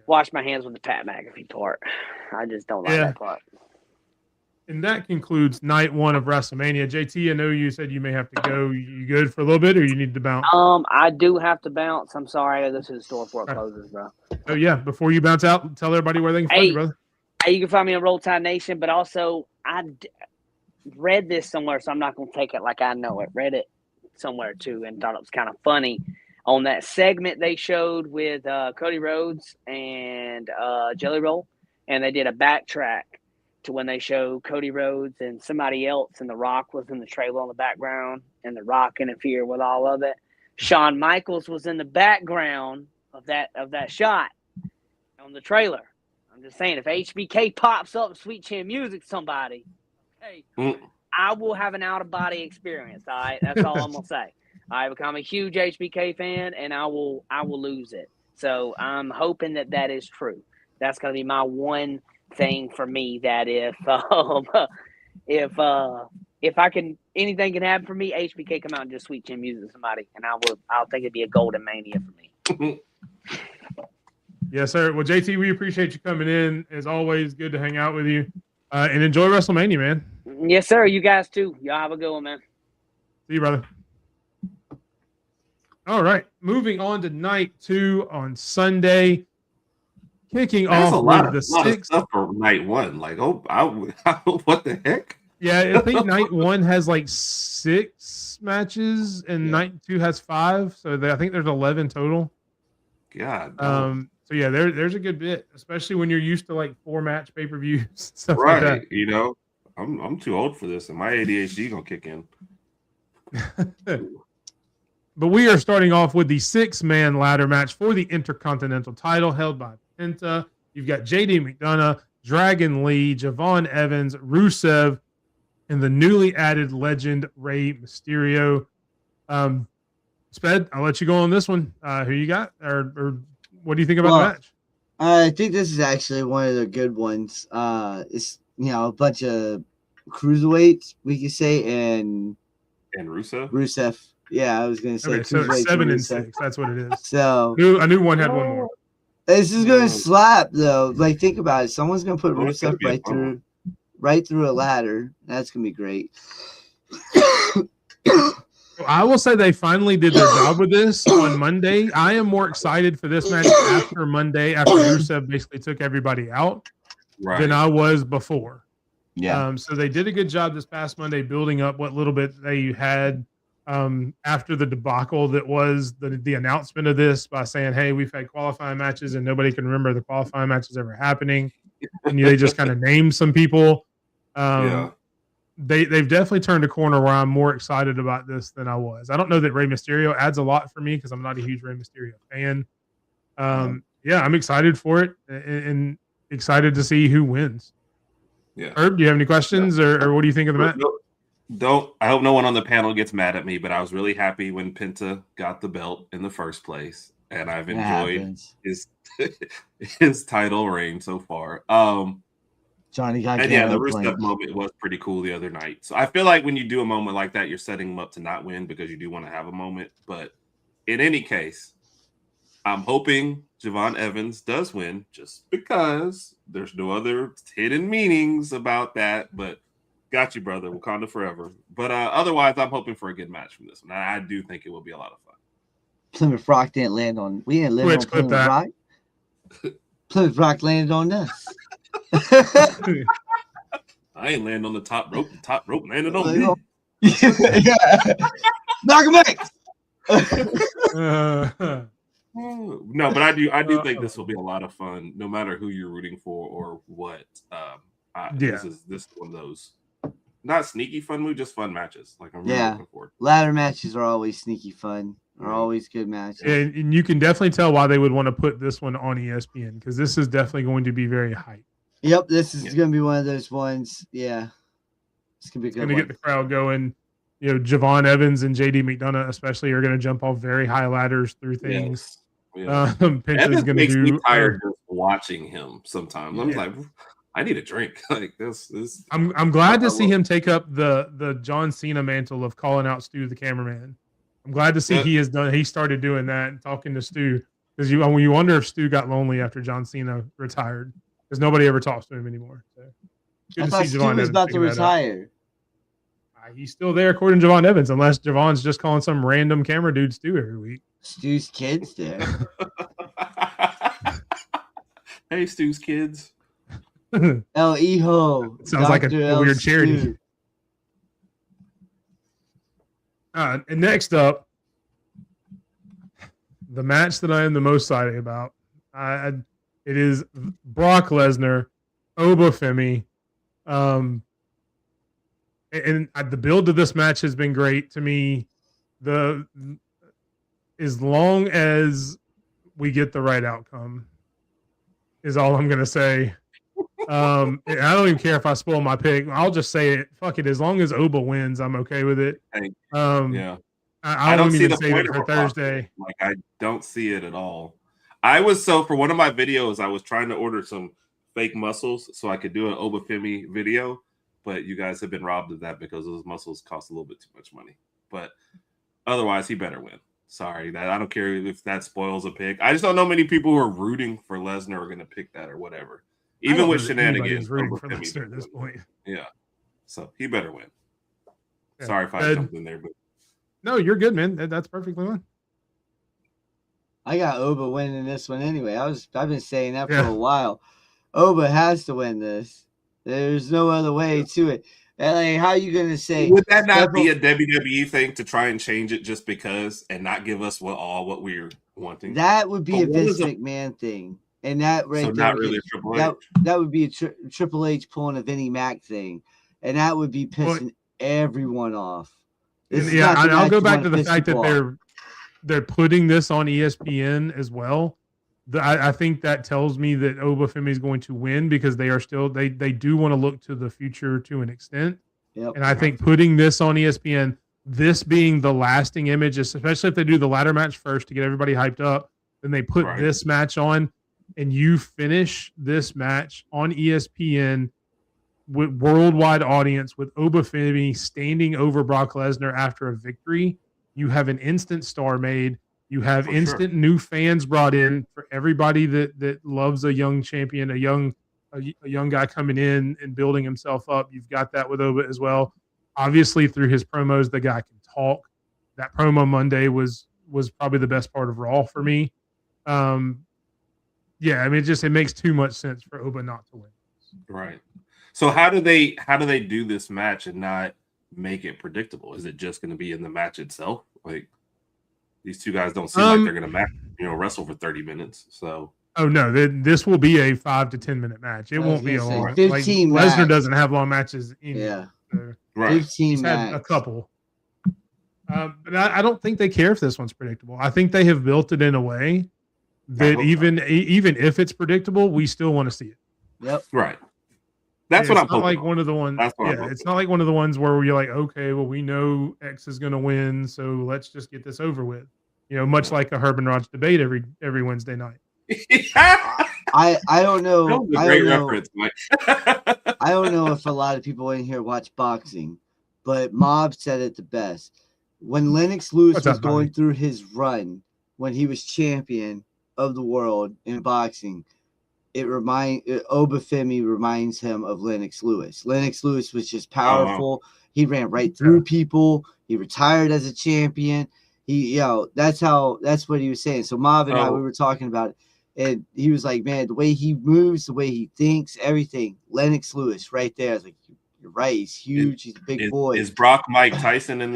Wash my hands with the Pat McAfee part. I just don't like Yeah. that part. And that concludes night 1 of WrestleMania. JT, I know you said you may have to go. You good for a little bit, or you need to bounce? I do have to bounce. I'm sorry. I gotta go to the store before it closes, bro. Oh yeah. Before you bounce out, tell everybody where they can find you, brother. Hey, you can find me on Roll Tide Nation, but also read this somewhere, so I'm not gonna take it like I know it. Read it somewhere too, and thought it was kind of funny on that segment they showed with Cody Rhodes and Jelly Roll, and they did a backtrack to when they showed Cody Rhodes and somebody else, and The Rock was in the trailer in the background, and The Rock interfered with all of it. Shawn Michaels was in the background of that shot on the trailer. I'm just saying, if HBK pops up Sweet Chin Music, somebody, hey, I will have an out-of-body experience. All right, that's all I'm gonna say. I become a huge HBK fan, and I will lose it. So I'm hoping that is true. That's gonna be my one thing for me. That if I can, anything can happen for me. HBK come out and just Sweet Chin Music somebody, and I'll think it'd be a golden mania for me. Yes, sir. Well, JT, we appreciate you coming in. As always, good to hang out with you. And enjoy WrestleMania, man. Yes, sir. You guys too. Y'all have a good one, man. See you, brother. All right. Moving on to night 2 on Sunday. Kicking That's off a lot with of the 6th. stuff for night 1. Like, what the heck? Yeah, I think night 1 has like 6 matches, and night 2 has 5. So I think there's 11 total. God. So yeah, there's a good bit, especially when you're used to like 4-match pay-per-views, stuff right. like that. You know, I'm too old for this, and my ADHD gonna kick in. But we are starting off with the 6-man ladder match for the Intercontinental title held by Penta. You've got JD McDonough, Dragon Lee, Javon Evans, Rusev, and the newly added legend Rey Mysterio. Sped, I'll let you go on this one. Who you got, or what do you think about the match? I think this is actually one of the good ones. It's a bunch of cruiserweights, we could say, and Rusev. Yeah, I was gonna say. Okay, so 7 and 6. That's what it is. So I knew one had one more. This is gonna slap though. Like, think about it. Someone's gonna put Rusev right through a ladder. That's gonna be great. I will say they finally did their job with this on Monday. I am more excited for this match after Monday, after Rusev basically took everybody out, than I was before. Yeah. So they did a good job this past Monday building up what little bit they had after the debacle that was the announcement of this by saying, hey, we've had qualifying matches and nobody can remember the qualifying matches ever happening. And they just kind of named some people. They've definitely turned a corner where I'm more excited about this than I was. I don't know that Rey Mysterio adds a lot for me because I'm not a huge Rey Mysterio fan. Yeah, I'm excited for it and excited to see who wins. Yeah. Herb, do you have any questions or what do you think of the match? I hope no one on the panel gets mad at me, but I was really happy when Penta got the belt in the first place, and I've enjoyed his title reign so far. Johnny got and yeah, the Rusev moment was pretty cool the other night. So I feel like when you do a moment like that, you're setting him up to not win because you do want to have a moment. But in any case, I'm hoping Javon Evans does win just because there's no other hidden meanings about that. But got you, brother. Wakanda forever. But otherwise, I'm hoping for a good match from this one. I do think it will be a lot of fun. Plymouth Rock didn't land on. We didn't land on Plymouth Rock. Plymouth Rock landed on us. I ain't land on the top rope. The top rope landed on me. Knock him out. No, but I do think this will be a lot of fun, no matter who you're rooting for or what. This is one of those not sneaky fun moves, just fun matches. Like I'm really looking forward. Ladder matches are always sneaky fun. Are always good matches. And you can definitely tell why they would want to put this one on ESPN because this is definitely going to be very hype. Yep, this is going to be one of those ones. Yeah, it's going to be good. Going to get the crowd going. Javon Evans and JD McDonough especially are going to jump off very high ladders through things. Yes. Yeah. Penta's Evans going to makes me do. tired just watching him sometimes. I'm Yeah. like, I need a drink. Like this. I'm glad to see him take up the John Cena mantle of calling out Stu the cameraman. I'm glad to see he started doing that and talking to Stu, because you wonder if Stu got lonely after John Cena retired, because nobody ever talks to him anymore. So I thought Stu was about to retire. He's still there according to Javon Evans, unless Javon's just calling some random camera dude Stu every week. Stu's kids there. Hey, Stu's kids. El Hijo. Sounds like a weird charity. Stu. And next up, the match that I am the most excited about. It is Brock Lesnar, Obafemi. And the build to this match has been great to me. As long as we get the right outcome, is all I'm gonna say. I don't even care if I spoil my pick. I'll just say it. Fuck it. As long as Oba wins, I'm okay with it. Yeah. I don't even say it for Thursday. Like, I don't see it at all. For one of my videos, I was trying to order some fake muscles so I could do an Obafemi video, but you guys have been robbed of that because those muscles cost a little bit too much money. But otherwise, he better win. Sorry, I don't care if that spoils a pick. I just don't know many people who are rooting for Lesnar are going to pick that or whatever. Even with shenanigans, rooting for Lesnar at this point. Yeah, so he better win. Yeah. Sorry if I jumped in there, but no, you're good, man. That's perfectly fine. I got Oba winning this one anyway. I've been saying that for a while. Oba has to win this. There's no other way to it. And like, how are you gonna say? Would that not be a WWE thing to try and change it just because and not give us what we're wanting? That would be a Vince McMahon thing, and that right there, not really Triple H. That would be a Triple H pulling a Vinnie Mac thing, and that would be pissing everyone off. Yeah, I'll go back to the fact that they're putting this on ESPN as well. I think that tells me that Obafemi is going to win because they are still they do want to look to the future to an extent. Yep. And I think putting this on ESPN, this being the lasting image, especially if they do the ladder match first to get everybody hyped up, then they put this match on, and you finish this match on ESPN with worldwide audience with Obafemi standing over Brock Lesnar after a victory. You have an instant star made. You have instant new fans brought in for everybody that loves a young champion, a young guy coming in and building himself up. You've got that with Oba as well. Obviously, through his promos, the guy can talk. That promo Monday was probably the best part of Raw for me. Yeah, I mean, it makes too much sense for Oba not to win. Right. So how do they do this match and not make it predictable? Is it just going to be in the match itself? Like, these two guys don't seem like they're going to wrestle for 30 minutes. So, oh no, this will be a 5 to 10 minute match. It won't be a long. 15 like, Lesnar doesn't have long matches. Yeah, so, right. 15 He's had a couple. But I don't think they care if this one's predictable. I think they have built it in a way that even if it's predictable, we still want to see it. Yep. Right. That's what I'm hoping. Like one of the ones. It's not like one of the ones where you're like, okay, well, we know X is going to win, so let's just get this over with. Much like a Herb and Raj debate every Wednesday night. I don't know. Reference, Mike. I don't know if a lot of people in here watch boxing, but Mob said it the best. When Lennox Lewis was going through his run, when he was champion of the world in boxing, Obafemi reminds him of Lennox Lewis. Lennox Lewis was just powerful. Oh, wow. He ran right through people. He retired as a champion. That's what he was saying. So Mob and I, we were talking about it, and he was like, man, the way he moves, the way he thinks, everything. Lennox Lewis right there. I was like, you're right. He's huge. He's a big boy. Is Brock Mike Tyson in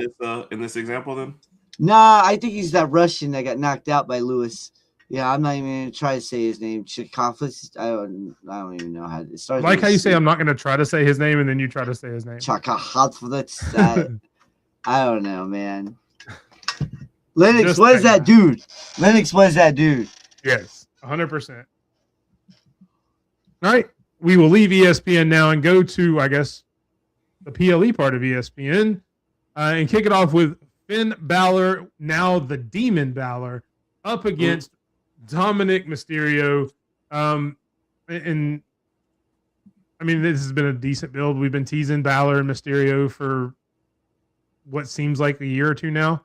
this example then? Nah, I think he's that Russian that got knocked out by Lewis. Yeah, I'm not even going to try to say his name. Chakaflis. I don't even know how it starts. Like how you say I'm not going to try to say his name, and then you try to say his name. Chakaflis. I don't know, man. Lennox was that dude. Lennox was that dude. Yes, 100%. All right, we will leave ESPN now and go to, I guess, the PLE part of ESPN. and kick it off with Finn Balor, now the Demon Balor, up against Dominic Mysterio. And I mean, this has been a decent build. We've been teasing Balor and Mysterio for what seems like a year or two now.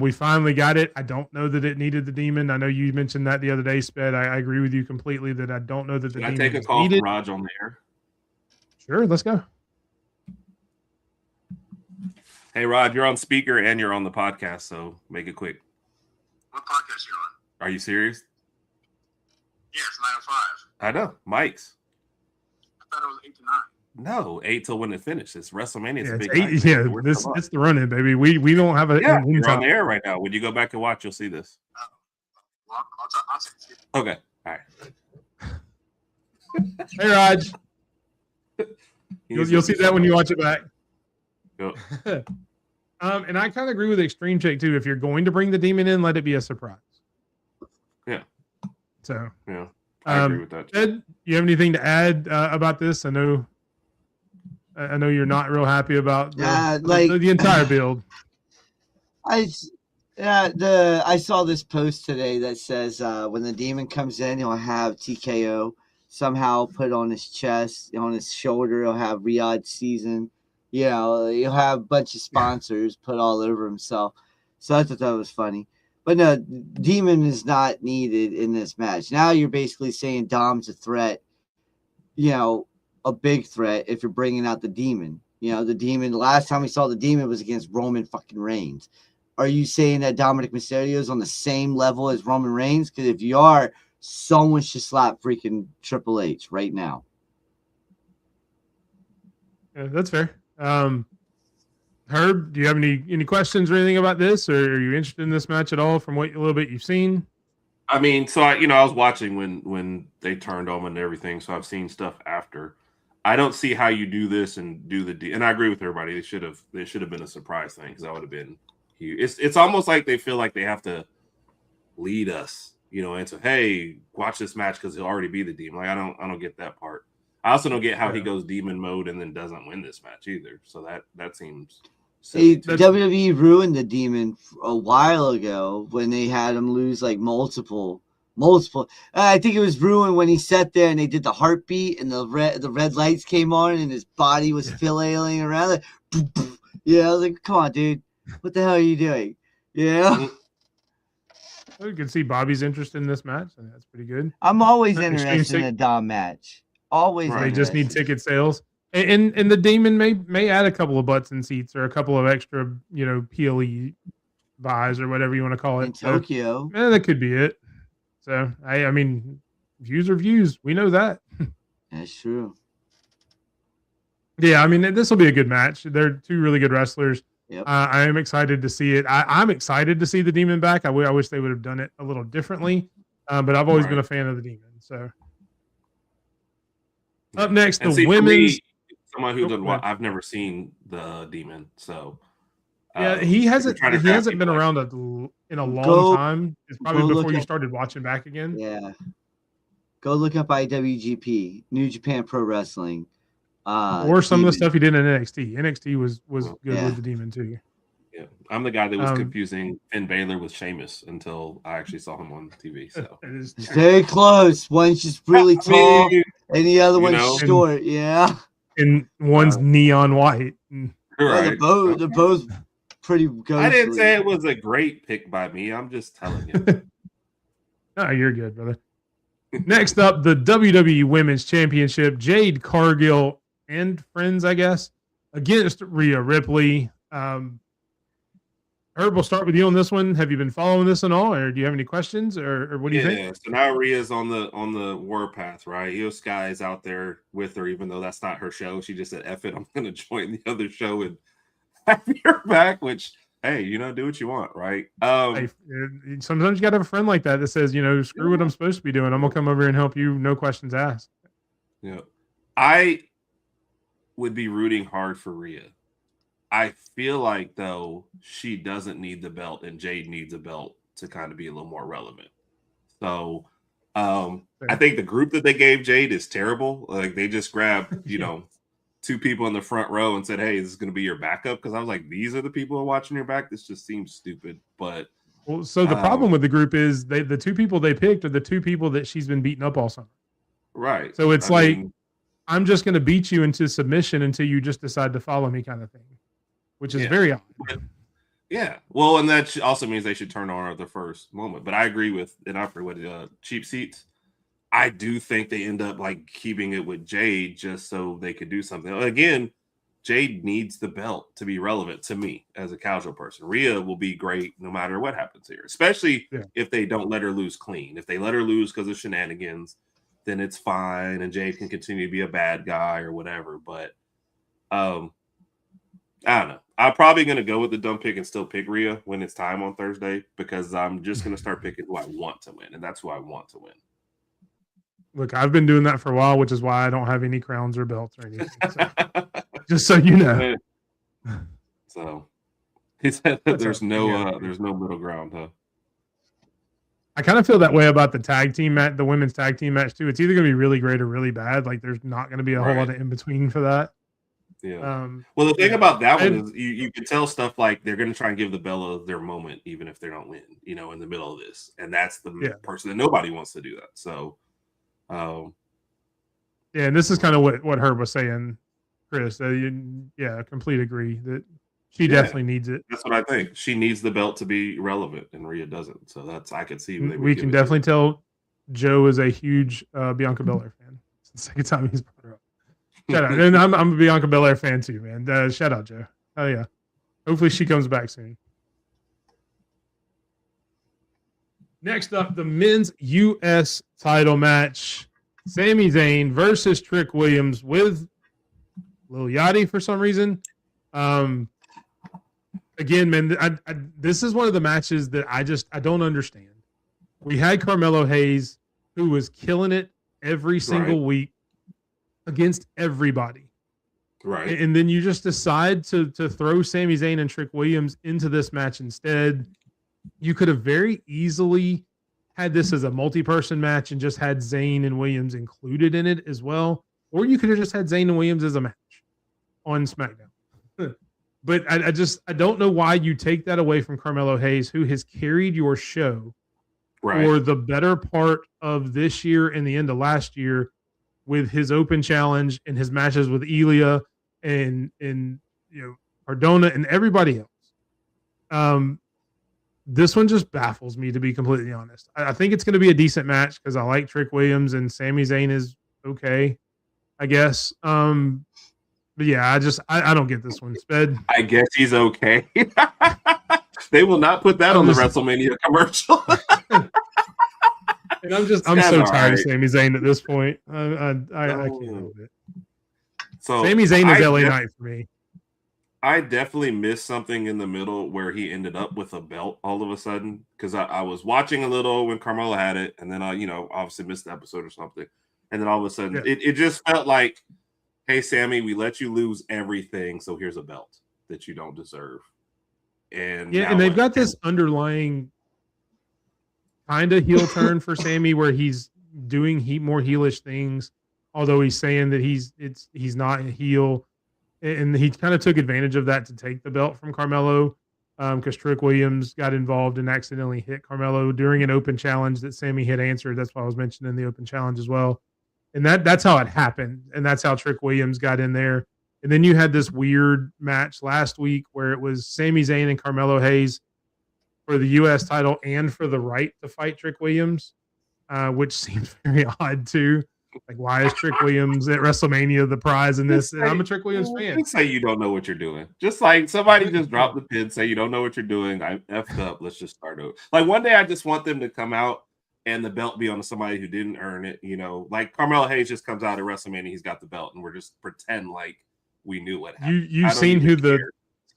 We finally got it. I don't know that it needed the Demon. I know you mentioned that the other day, Sped. I agree with you completely that I don't know that the Can Demon I take a is call needed. from Raj on the air? Sure, let's go. Hey, Rod, you're on speaker and you're on the podcast, so make it quick. What podcast you on? Are you serious? Yeah, it's 9:05. I know, Mike's. I thought it was 8 to 9. No, 8 till when it finishes. It's WrestleMania. It's Yeah, a it's big eight, night. yeah, We're this still up. it's the run-in, baby. We don't have a Yeah, in you're on time. the air right now. When you go back and watch, you'll see this. Well, I'll take it. Okay, all right. Hey, Raj. You'll see that when you watch it back. Go. And I kind of agree with Extreme Chick too. If you're going to bring the Demon in, let it be a surprise. Yeah. So, Yeah, I agree with that. Ed, you have anything to add about this? I know you're not real happy about the entire build. I saw this post today that says when the Demon comes in, he'll have TKO somehow put on his chest, on his shoulder. He'll have Riyadh Season. You know, he'll have a bunch of sponsors put all over himself. So I thought that was funny. But no, Demon is not needed in this match. Now you're basically saying Dom's a threat, you know, a big threat if you're bringing out the Demon. You know, the Demon, the last time we saw the Demon was against Roman fucking Reigns. Are you saying that Dominic Mysterio is on the same level as Roman Reigns? Because if you are, someone should slap freaking Triple H right now. Yeah, that's fair. Herb, do you have any questions or anything about this, or are you interested in this match at all from what a little bit you've seen? I mean, so I was watching when they turned on and everything, so I've seen stuff after. I don't see how you do this and do and I agree with everybody. They should have been a surprise thing because that would have been huge. It's almost like they feel like they have to lead us, you know, into hey, watch this match because he'll already be the Demon. Like I don't get that part. I also don't get how he goes Demon mode and then doesn't win this match either. So that seems silly. WWE ruined the Demon a while ago when they had him lose like multiple. I think it was ruined when he sat there and they did the heartbeat and the red lights came on and his body was flailing around. Like, poof, poof. Yeah, I was like, come on, dude, what the hell are you doing? Yeah. You can see Bobby's interest in this match, and that's pretty good. I'm always Extreme interested in a Dom match. Always. Right. They just need ticket sales, and the Demon may add a couple of butts and seats or a couple of extra, you know, PLE buys or whatever you want to call it. In Tokyo. So, that could be it. So I mean, views are views. We know that. That's true. Yeah, I mean, this will be a good match. They're two really good wrestlers. Yep. I am excited to see it. I'm excited to see the Demon back. I wish they would have done it a little differently, but I've always been a fan of the Demon. So. Up next, and the women's. Someone who doesn't. I've never seen the Demon, so yeah, he hasn't been around in a long time. It's probably before you started watching back again. Yeah, go look up IWGP, New Japan Pro Wrestling, or some of the stuff he did in NXT. NXT was good with the Demon too. Yeah, I'm the guy that was confusing Finn Balor with Sheamus until I actually saw him on TV. So it's very close. One's just really tall, and the other one's short. Yeah, and one's neon white. Right. They're both pretty ghostly. I didn't say it was a great pick by me. I'm just telling you. No, you're good, brother. Next up, the WWE Women's Championship, Jade Cargill and friends, I guess, against Rhea Ripley. Herb, we'll start with you on this one. Have you been following this at all, or do you have any questions, or what do you think? Yeah, so now Rhea's on the warpath, right? Io Sky is out there with her, even though that's not her show. She just said, "F it, I'm going to join the other show and have your back." Which, hey, you know, do what you want, right? Hey, sometimes you got to have a friend like that says, you know, screw what I'm supposed to be doing. I'm gonna come over here and help you, no questions asked. Yeah, I would be rooting hard for Rhea. I feel like, though, she doesn't need the belt and Jade needs a belt to kind of be a little more relevant. So I think the group that they gave Jade is terrible. Like, they just grabbed, you know, two people in the front row and said, "Hey, this is going to be your backup," because I was like, "These are the people who are watching your back." This just seems stupid. But well, so the problem with the group is the two people they picked are the two people that she's been beating up all summer. Right. So it's I'm just going to beat you into submission until you just decide to follow me, kind of thing, which is very odd. Yeah. Well, and that also means they should turn on at the first moment. But I agree with, and I forget what cheap seats. I do think they end up like keeping it with Jade just so they could do something. Again, Jade needs the belt to be relevant to me as a casual person. Rhea will be great no matter what happens here, especially if they don't let her lose clean. If they let her lose because of shenanigans, then it's fine, and Jade can continue to be a bad guy or whatever. But I don't know. I'm probably going to go with the dumb pick and still pick Rhea when it's time on Thursday, because I'm just going to start picking who I want to win, and that's who I want to win. Look, I've been doing that for a while, which is why I don't have any crowns or belts or anything. So, just so you know. So he said that there's no middle ground, huh? I kind of feel that way about the tag team match, the women's tag team match too. It's either going to be really great or really bad. Like there's not going to be a whole lot of in between for that. Yeah. Well, the thing about that one is you can tell stuff like they're going to try and give the Bella their moment, even if they don't win, in the middle of this. And that's the person that nobody wants to do that. So, yeah, and this is kind of what Herb was saying, Chris. Complete agree that she definitely needs it. That's what I think. She needs the belt to be relevant, and Rhea doesn't. So I could see. We can definitely tell Joe is a huge Bianca Belair fan. It's the second time he's brought her up. Shout out. And I'm a Bianca Belair fan too, man. Shout out, Joe. Oh yeah. Hopefully she comes back soon. Next up, the men's U.S. title match. Sami Zayn versus Trick Williams with Lil Yachty for some reason. Again, man, this is one of the matches that I don't understand. We had Carmelo Hayes, who was killing it every single week against everybody. Right. And then you just decide to throw Sami Zayn and Trick Williams into this match instead. You could have very easily had this as a multi-person match and just had Zayn and Williams included in it as well. Or you could have just had Zayn and Williams as a match on SmackDown. But I don't know why you take that away from Carmelo Hayes, who has carried your show for the better part of this year and the end of last year with his open challenge and his matches with Ilya and Cardona and everybody else. This one just baffles me, to be completely honest. I think it's going to be a decent match because I like Trick Williams and Sami Zayn is okay, I guess. But yeah, I don't get this one. Sped. I guess he's okay. They will not put that on the WrestleMania commercial. And I'm so tired of Sami Zayn at this point. I can't help it. So Sami Zayn is LA Knight for me. I definitely missed something in the middle where he ended up with a belt all of a sudden, because I was watching a little when Carmelo had it, and then I obviously missed the episode or something, and then all of a sudden it just felt like, hey, Sammy, we let you lose everything, so here's a belt that you don't deserve. And they've got this underlying kind of heel turn for Sammy where he's doing more heelish things, although he's saying that he's not a heel, and he kind of took advantage of that to take the belt from Carmelo, because Trick Williams got involved and accidentally hit Carmelo during an open challenge that Sammy had answered. That's why I was mentioning the open challenge as well. And that's how it happened. And that's how Trick Williams got in there. And then you had this weird match last week where it was Sami Zayn and Carmelo Hayes for the U.S. title and for the right to fight Trick Williams, which seems very odd too. Like, why is Trick Williams at WrestleMania the prize in this? And I'm a Trick Williams fan. Just say you don't know what you're doing. Just like somebody just dropped the pin, say you don't know what you're doing. I effed up. Let's just start over. Like one day I just want them to come out and the belt be on somebody who didn't earn it. Like Carmelo Hayes just comes out at WrestleMania, he's got the belt, and we're just pretend like we knew what happened. You've seen who the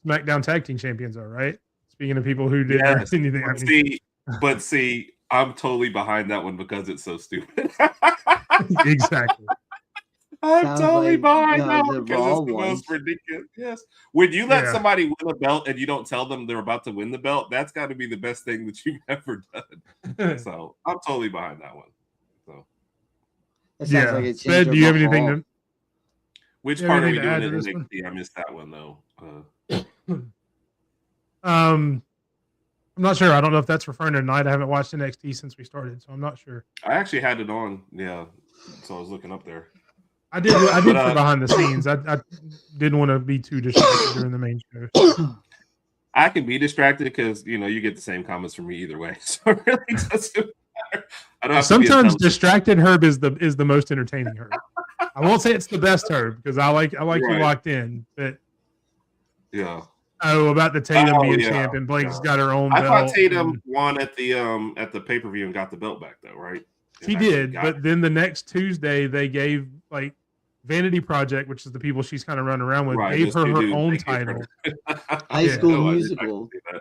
SmackDown Tag Team Champions are, right? Speaking of people who didn't earn anything. But see, I'm totally behind that one because it's so stupid. Exactly. I'm totally behind that one because it's the most ridiculous. Yes. When you let somebody win a belt and you don't tell them they're about to win the belt, that's got to be the best thing that you've ever done. So I'm totally behind that one. So that sounds like Ed, do you have anything to? Which You part have are we anything to doing add in to this one? NXT? I missed that one though. I'm not sure. I don't know if that's referring to tonight. I haven't watched NXT since we started, so I'm not sure. I actually had it on, yeah. So I was looking up there. I did for behind the scenes. I didn't want to be too distracted during the main show. I can be distracted because you get the same comments from me either way. So it really doesn't matter. I don't have Sometimes to be distracted Herb is the most entertaining Herb. I won't say it's the best Herb because I like Right. you locked in, but yeah. about the Tatum being yeah, champ and Blake's yeah. got her own I belt. thought Tatum won at the pay-per-view and got the belt back though, right? She did, but then the next Tuesday they gave like Vanity Project, which is the people she's kind of running around with, Right, gave her those two her dudes, own they gave her- title. High School No, I Musical. see that.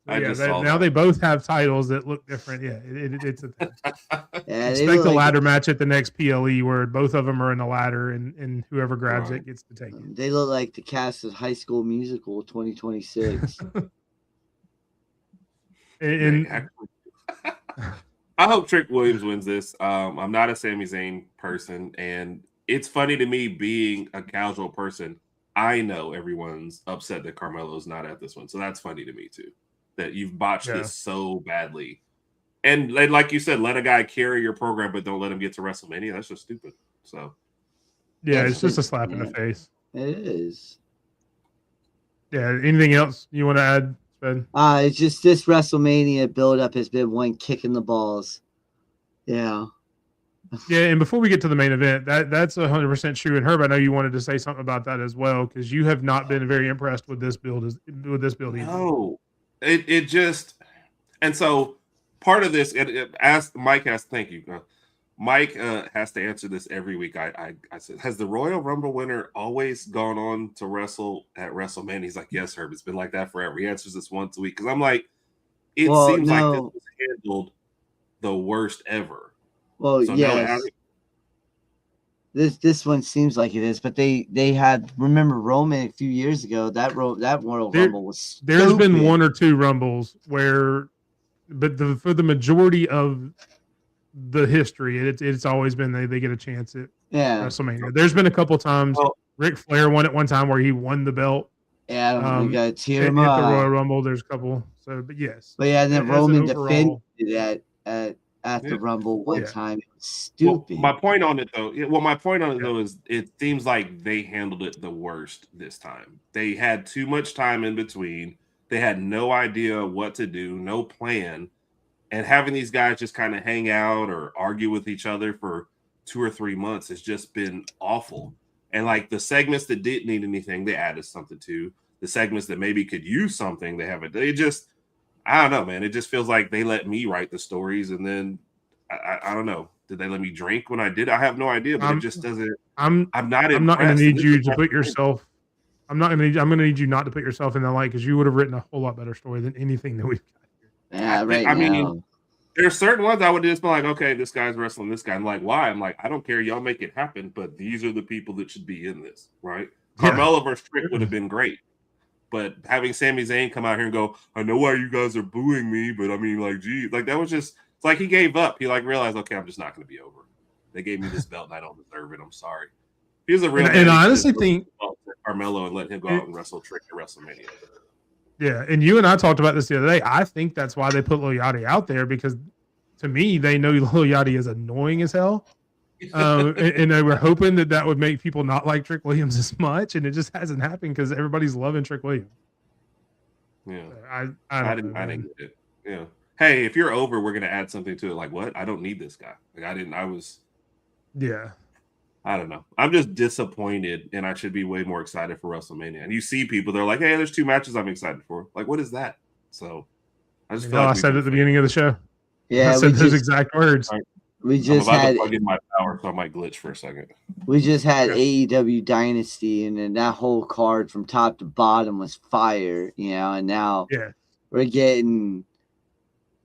So I yeah, just saw now that. they both have titles that look different. Yeah, it's a thing. Yeah, they Expect look a like ladder match at the next PLE where both of them are in the ladder and whoever grabs Right. it gets to take it. they look like the cast of High School Musical 2026. And I hope Trick Williams wins this. I'm not a Sami Zayn person, and it's funny to me being a casual person. I know everyone's upset that Carmelo's not at this one, so that's funny to me too. That you've botched this so badly, and like you said, let a guy carry your program, but don't let him get to WrestleMania. That's just stupid. So yeah, That's it's just a just- slap in the yeah. face. It is. Yeah. Anything else you want to add, Sped? It's just this WrestleMania build-up has been one kick in the balls. Yeah. Yeah, and before we get to the main event, that's 100% true. And Herb, I know you wanted to say something about that as well because you have not been very impressed with this build either. no, it just, and so part of this, Mike has. Thank you. Mike has to answer this every week. I said, has the Royal Rumble winner always gone on to wrestle at WrestleMania? He's like, yes, Herb. It's been like that forever. He answers this once a week because I'm like, it seems like this was handled the worst ever. Well, So yes. This one seems like it is, but they had, remember Roman a few years ago, that Royal Rumble was There's been stupid. one or two Rumbles where, but for the majority of the history, it's always been they get a chance at WrestleMania. There's been a couple times. Well, Ric Flair won at one time where he won the belt. Yeah, we got to tear At him the up. Royal Rumble, there's a couple. So, but yes. But yeah, and then As an Roman overall- defended at the Rumble one Yeah. time. It was stupid. My point on it though, is it seems like they handled it the worst this time. They had too much time in between. They had no idea what to do, no plan. And having these guys just kind of hang out or argue with each other for 2 or 3 months has just been awful. And like the segments that didn't need anything, they added something to. The segments that maybe could use something, they just, I don't know, man. It just feels like they let me write the stories, and then I don't know. Did they let me drink when I did? I have no idea, but it just doesn't. I'm not going to need This you is to my put thing. yourself. I'm going to need you not to put yourself in that light because you would have written a whole lot better story than anything that we've got here. Yeah, right I now. mean, there's certain ones I would just be like, okay, this guy's wrestling this guy. I'm like, why? I'm like, I don't care. Y'all make it happen, but these are the people that should be in this, right? Yeah. Carmella versus Trick would have been great. But having Sami Zayn come out here and go, I know why you guys are booing me, but I mean, like, gee, like that was just, it's like he gave up. He like realized, okay, I'm just not going to be over. They gave me this belt and I don't deserve it. I'm sorry. He was a real. And I honestly think Carmelo and let him go out and wrestle Trick at WrestleMania. Yeah, and you and I talked about this the other day. I think that's why they put Lil Yachty out there because, to me, they know Lil Yachty is annoying as hell, and they were hoping that would make people not like Trick Williams as much, and it just hasn't happened because everybody's loving Trick Williams. Yeah, I didn't get it. Yeah. Hey, if you're over, we're gonna add something to it. Like what? I don't need this guy. Like I didn't. I was. Yeah. I don't know. I'm just disappointed, and I should be way more excited for WrestleMania. And you see people, they're like, "Hey, there's 2 matches I'm excited for." Like, what is that? So, I just feel like I said it at the beginning of the show. Yeah, I said those exact words. We I'm just about had to plug in my power, so I might glitch for a second. we just had AEW Dynasty, and then that whole card from top to bottom was fire, and now we're getting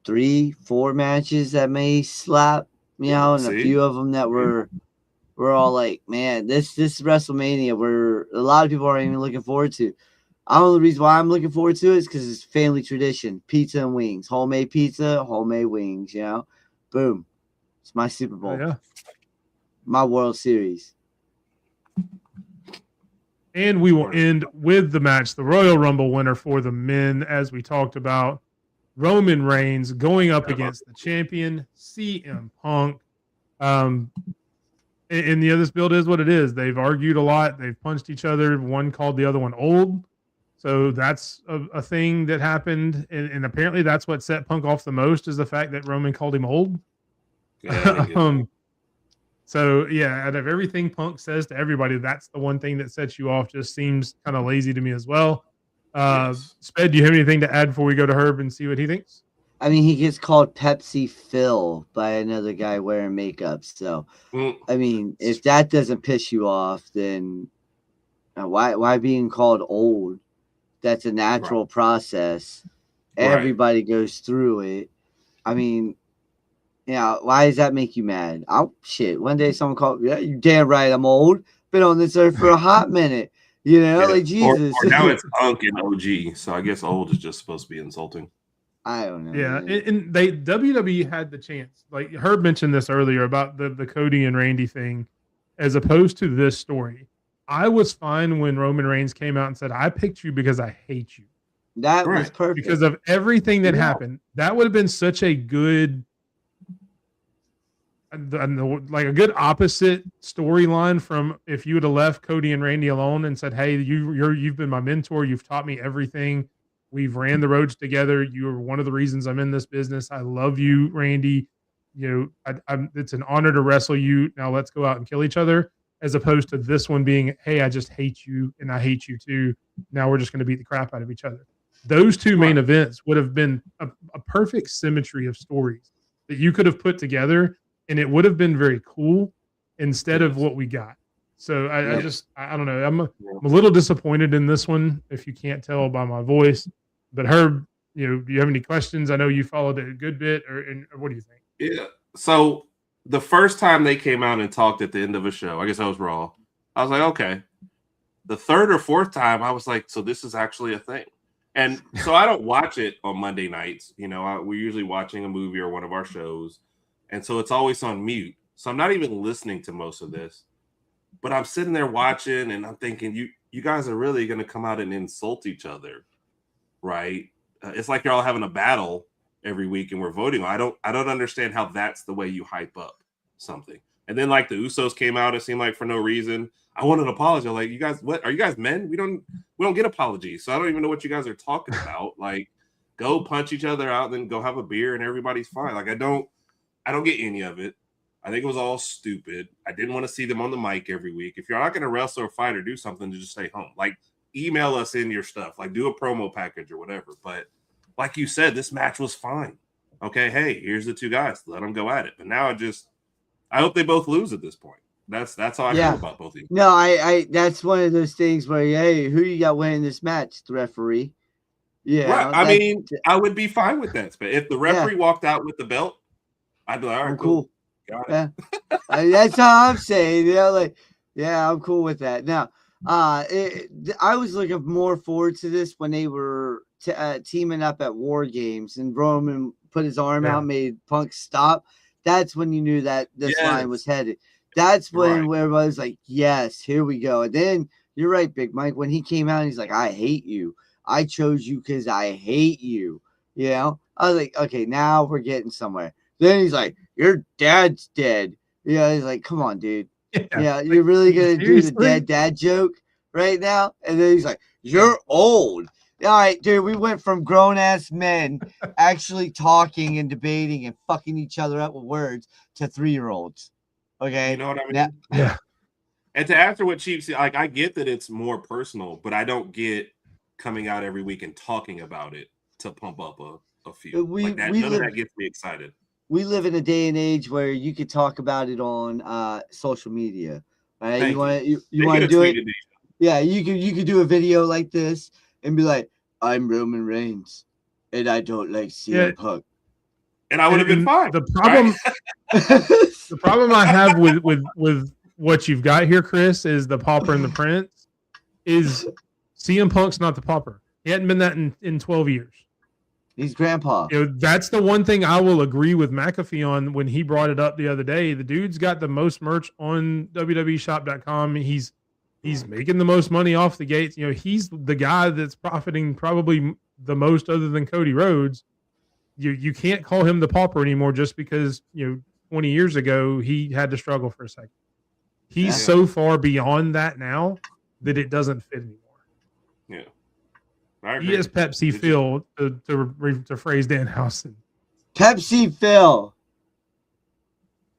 3-4 matches that may slap, and a few of them that we're all like, man, this WrestleMania, where a lot of people aren't even looking forward to. I don't know the reason why I'm looking forward to it is because it's family tradition, pizza and wings, homemade pizza, homemade wings, boom. It's my Super Bowl. Yeah. My World Series. And we will end with the match, the Royal Rumble winner for the men, as we talked about, Roman Reigns going up against the champion, CM Punk. And this build is what it is. They've argued a lot. They've punched each other. One called the other one old. So that's a thing that happened. And apparently that's what set Punk off the most, is the fact that Roman called him old. Yeah, So, yeah, out of everything Punk says to everybody, that's the one thing that sets you off. Just seems kind of lazy to me as well. Yes. Sped, do you have anything to add before we go to Herb and see what he thinks? I mean, he gets called Pepsi Phil by another guy wearing makeup. So, I mean, if that doesn't piss you off, then why being called old? That's a natural process. Everybody goes through it. I mean, yeah, why does that make you mad? Oh, shit. One day someone called, yeah, you damn right I'm old. Been on this earth for a hot minute. You know, like Jesus. Or now it's Punk and OG, so I guess old is just supposed to be insulting. I don't know. Yeah, and WWE had the chance. Like Herb mentioned this earlier about the Cody and Randy thing, as opposed to this story. I was fine when Roman Reigns came out and said, I picked you because I hate you. That was perfect. Because of everything that happened. That would have been such a good, like a good opposite storyline from if you would have left Cody and Randy alone and said, hey, you've been my mentor. You've taught me everything. We've ran the roads together. You are one of the reasons I'm in this business. I love you, Randy. You know, it's an honor to wrestle you. Now let's go out and kill each other. As opposed to this one being, hey, I just hate you and I hate you too. Now we're just going to beat the crap out of each other. Those two main events would have been a perfect symmetry of stories that you could have put together, and it would have been very cool instead of what we got. So I don't know. I'm a little disappointed in this one, if you can't tell by my voice. But Herb, you know, do you have any questions? I know you followed it a good bit, or what do you think? Yeah. So the first time they came out and talked at the end of a show, I guess I was Raw. I was like, okay. The third or fourth time, I was like, so this is actually a thing. And so I don't watch it on Monday nights. You know, we're usually watching a movie or one of our shows. And so it's always on mute. So I'm not even listening to most of this. But I'm sitting there watching and I'm thinking, you guys are really going to come out and insult each other, right? It's like you're all having a battle every week and we're voting. I don't understand how that's the way you hype up something. And then like the Usos came out, it seemed like for no reason. I wanted an apology. Like, you guys, what are you guys men? We don't get apologies. So I don't even know what you guys are talking about. Like, go punch each other out, then go have a beer and everybody's fine. Like, I don't get any of it. I think it was all stupid. I didn't want to see them on the mic every week. If you're not going to wrestle or fight or do something, to just stay home. Like, email us in your stuff. Like, do a promo package or whatever. But like you said, this match was fine. Okay, hey, here's the two guys. Let them go at it. But now I hope they both lose at this point. That's how I feel about both of you. No, I that's one of those things where, hey, who you got winning this match? The referee. Yeah. Right. I mean, I would be fine with that. But if the referee walked out with the belt, I'd be like, all right, cool. Got it. Yeah. That's how I'm saying. You know, like, yeah, I'm cool with that. Now, I was looking more forward to this when they were teaming up at War Games and Roman put his arm out, made Punk stop. That's when you knew that this line was headed. That's when everybody was like, yes, here we go. And then you're right, Big Mike, when he came out, he's like, I hate you. I chose you because I hate you. You know, I was like, okay, now we're getting somewhere. Then he's like, your dad's dead. Yeah, he's like, come on, dude. Yeah, you're really going to do the dead dad joke right now? And then he's like, you're old. All right, dude, we went from grown-ass men actually talking and debating and fucking each other up with words to 3-year-olds. Okay? You know what I mean? Yeah. And to answer what Chief said, like, I get that it's more personal, but I don't get coming out every week and talking about it to pump up a few. None of that gets me excited. We live in a day and age where you could talk about it on social media. Right? You want to do it? Yeah, you could do a video like this and be like, I'm Roman Reigns, and I don't like CM Punk. And I would have been fine. The problem, the problem I have with what you've got here, Chris, is the Pauper and the Prince. Is CM Punk's not the Pauper. He hadn't been that in 12 years. He's grandpa. You know, that's the one thing I will agree with McAfee on when he brought it up the other day. The dude's got the most merch on WWEshop.com. He's He's making the most money off the gates. You know, he's the guy that's profiting probably the most other than Cody Rhodes. You can't call him the pauper anymore just because, 20 years ago he had to struggle for a second. He's so far beyond that now that it doesn't fit anymore. Yeah. He is Pepsi Phil, to phrase Danhausen. Pepsi Phil.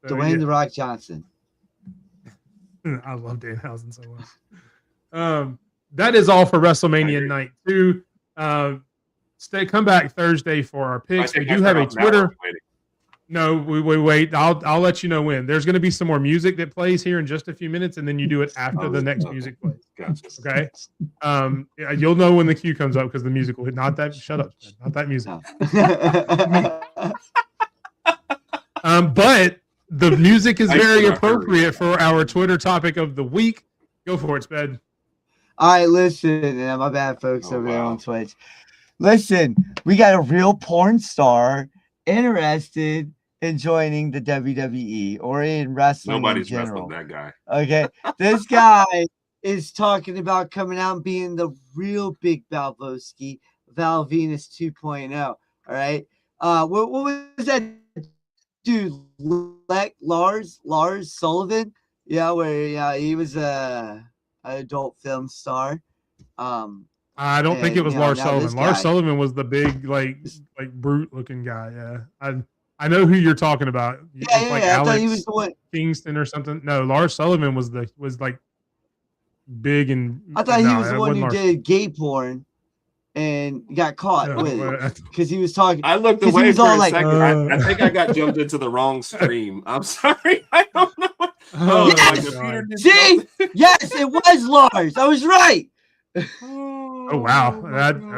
So, Dwayne The Rock Johnson. I love Danhausen so much. That is all for WrestleMania Night 2. Come back Thursday for our picks. We do have a Twitter. No, we wait. I'll let you know when. There's going to be some more music that plays here in just a few minutes, and then you do it after the next music plays. Gotcha. Okay. You'll know when the cue comes up because the music will hit. Not that. Shut up. Not that music. But the music is very appropriate for our Twitter topic of the week. Go for it, Sped. All right, listen. My bad, folks, over there on Twitch. Listen, we got a real porn star interested in joining the WWE or in wrestling. Nobody's in general. wrestling that guy. Okay, this guy is talking about coming out and being the real big Balboski, Val Venus 2.0. All right, what was that dude? Lars Sullivan? Yeah, where he was an adult film star. I don't think it was Lars Sullivan. Lars Sullivan was the big, like brute looking guy. Yeah, I know who you're talking about. Yeah. Alex I thought he was the one. Kingston or something. No, Lars Sullivan was like big and. I thought he was the one who did gay porn and got caught because he was talking. I looked away for a second. I think I got jumped into the wrong stream. I'm sorry. I don't know. See? Yes, it was Lars. I was right. Oh wow!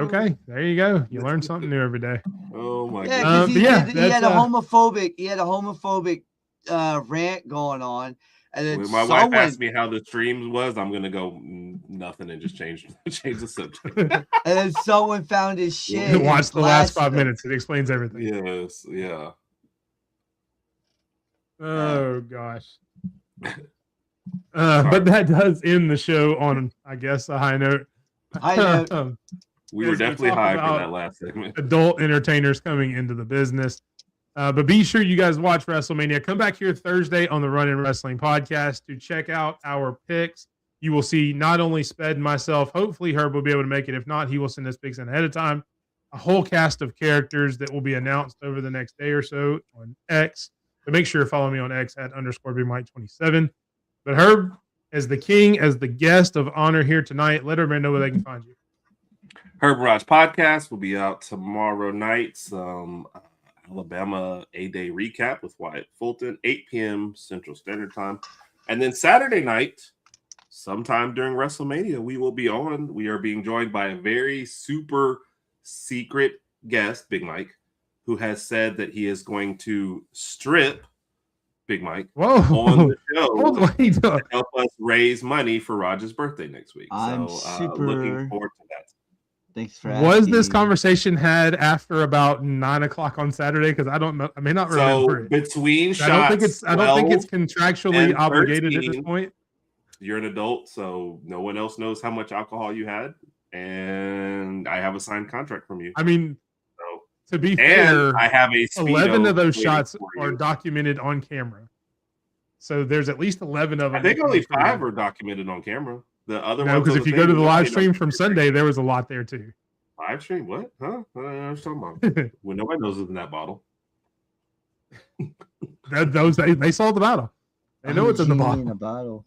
Okay, there you go. You learn something new every day. Oh my god! He had a homophobic. He had a homophobic rant going on, and then when my wife asked me how the streams was, I'm gonna go nothing and just change the subject. And then someone found his shit. Watch the last 5 minutes. It explains everything. Yes. Yeah. Oh gosh. But that does end the show on, I guess, a high note. We were definitely high for that last segment. Adult entertainers coming into the business. But be sure you guys watch WrestleMania. Come back here Thursday on the Run In Wrestling podcast to check out our picks. You will see not only Sped and myself, hopefully Herb will be able to make it. If not, he will send us picks in ahead of time. A whole cast of characters that will be announced over the next day or so on X. So make sure to follow me on X at _BigMike27. But Herb, as the king, as the guest of honor here tonight, let everybody know where they can find you. Herb Raj podcast will be out tomorrow night. Some Alabama A-Day recap with Wyatt Fulton, 8 p.m. Central Standard Time. And then Saturday night, sometime during WrestleMania, we will be on. We are being joined by a very super secret guest, Big Mike, who has said that he is going to strip Big Mike on the show to help us raise money for Raj's birthday next week. I'm super looking forward to that. Thanks for asking. Was this conversation had after about 9 o'clock on Saturday? Because I don't know. I may not remember it. Between shots, I don't think it's contractually obligated at this point. You're an adult, so no one else knows how much alcohol you had, and I have a signed contract from you. I mean, to be fair, I have 11 of those shots are documented on camera. So there's at least 11 of them. I think only 5 are documented on camera. The other ones, because if you go to the live stream from Sunday, there was a lot there too. Live stream? What? Huh? What are you talking about? Well, nobody knows what's in that bottle. They saw the bottle. They know what's in the bottle. In a bottle.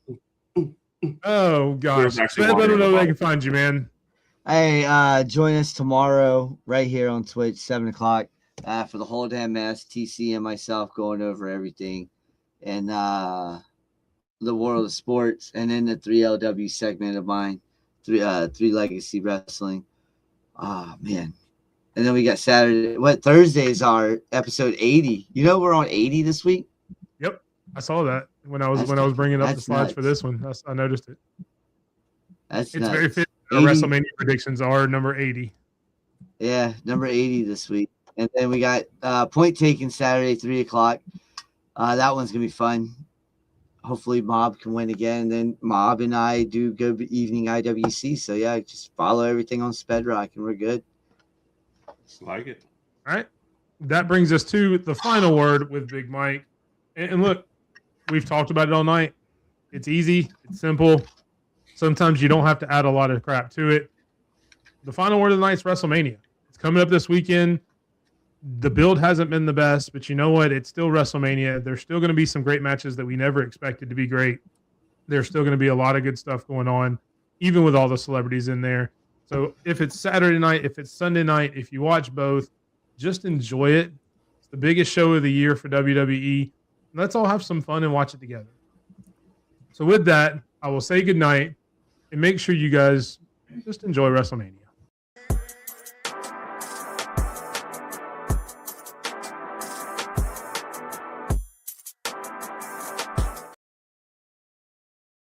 Oh gosh! I don't know where they can find you, man. Hey, join us tomorrow right here on Twitch, 7 o'clock, for the whole damn mess. TC and myself going over everything and the world of sports, and then the 3LW segment of mine, three Legacy Wrestling. Oh man! And then we got Saturday. Thursday is our episode 80. You know we're on 80 this week. Yep, I saw that when I was bringing up the slides for this one. I noticed it. It's nuts. Very fit. Our WrestleMania predictions are number 80. Yeah, number 80 this week. And then we got Point Taken Saturday, 3 o'clock. That one's going to be fun. hopefully Mob can win again. And then Mob and I do go evening IWC. So yeah, just follow everything on Spedrock and we're good. Like it. All right. That brings us to the final word with Big Mike. And look, we've talked about it all night. It's easy. It's simple. Sometimes you don't have to add a lot of crap to it. The final word of the night is WrestleMania. It's coming up this weekend. The build hasn't been the best, but you know what? It's still WrestleMania. There's still going to be some great matches that we never expected to be great. There's still going to be a lot of good stuff going on, even with all the celebrities in there. So if it's Saturday night, if it's Sunday night, if you watch both, just enjoy it. It's the biggest show of the year for WWE. Let's all have some fun and watch it together. So with that, I will say goodnight and make sure you guys just enjoy WrestleMania.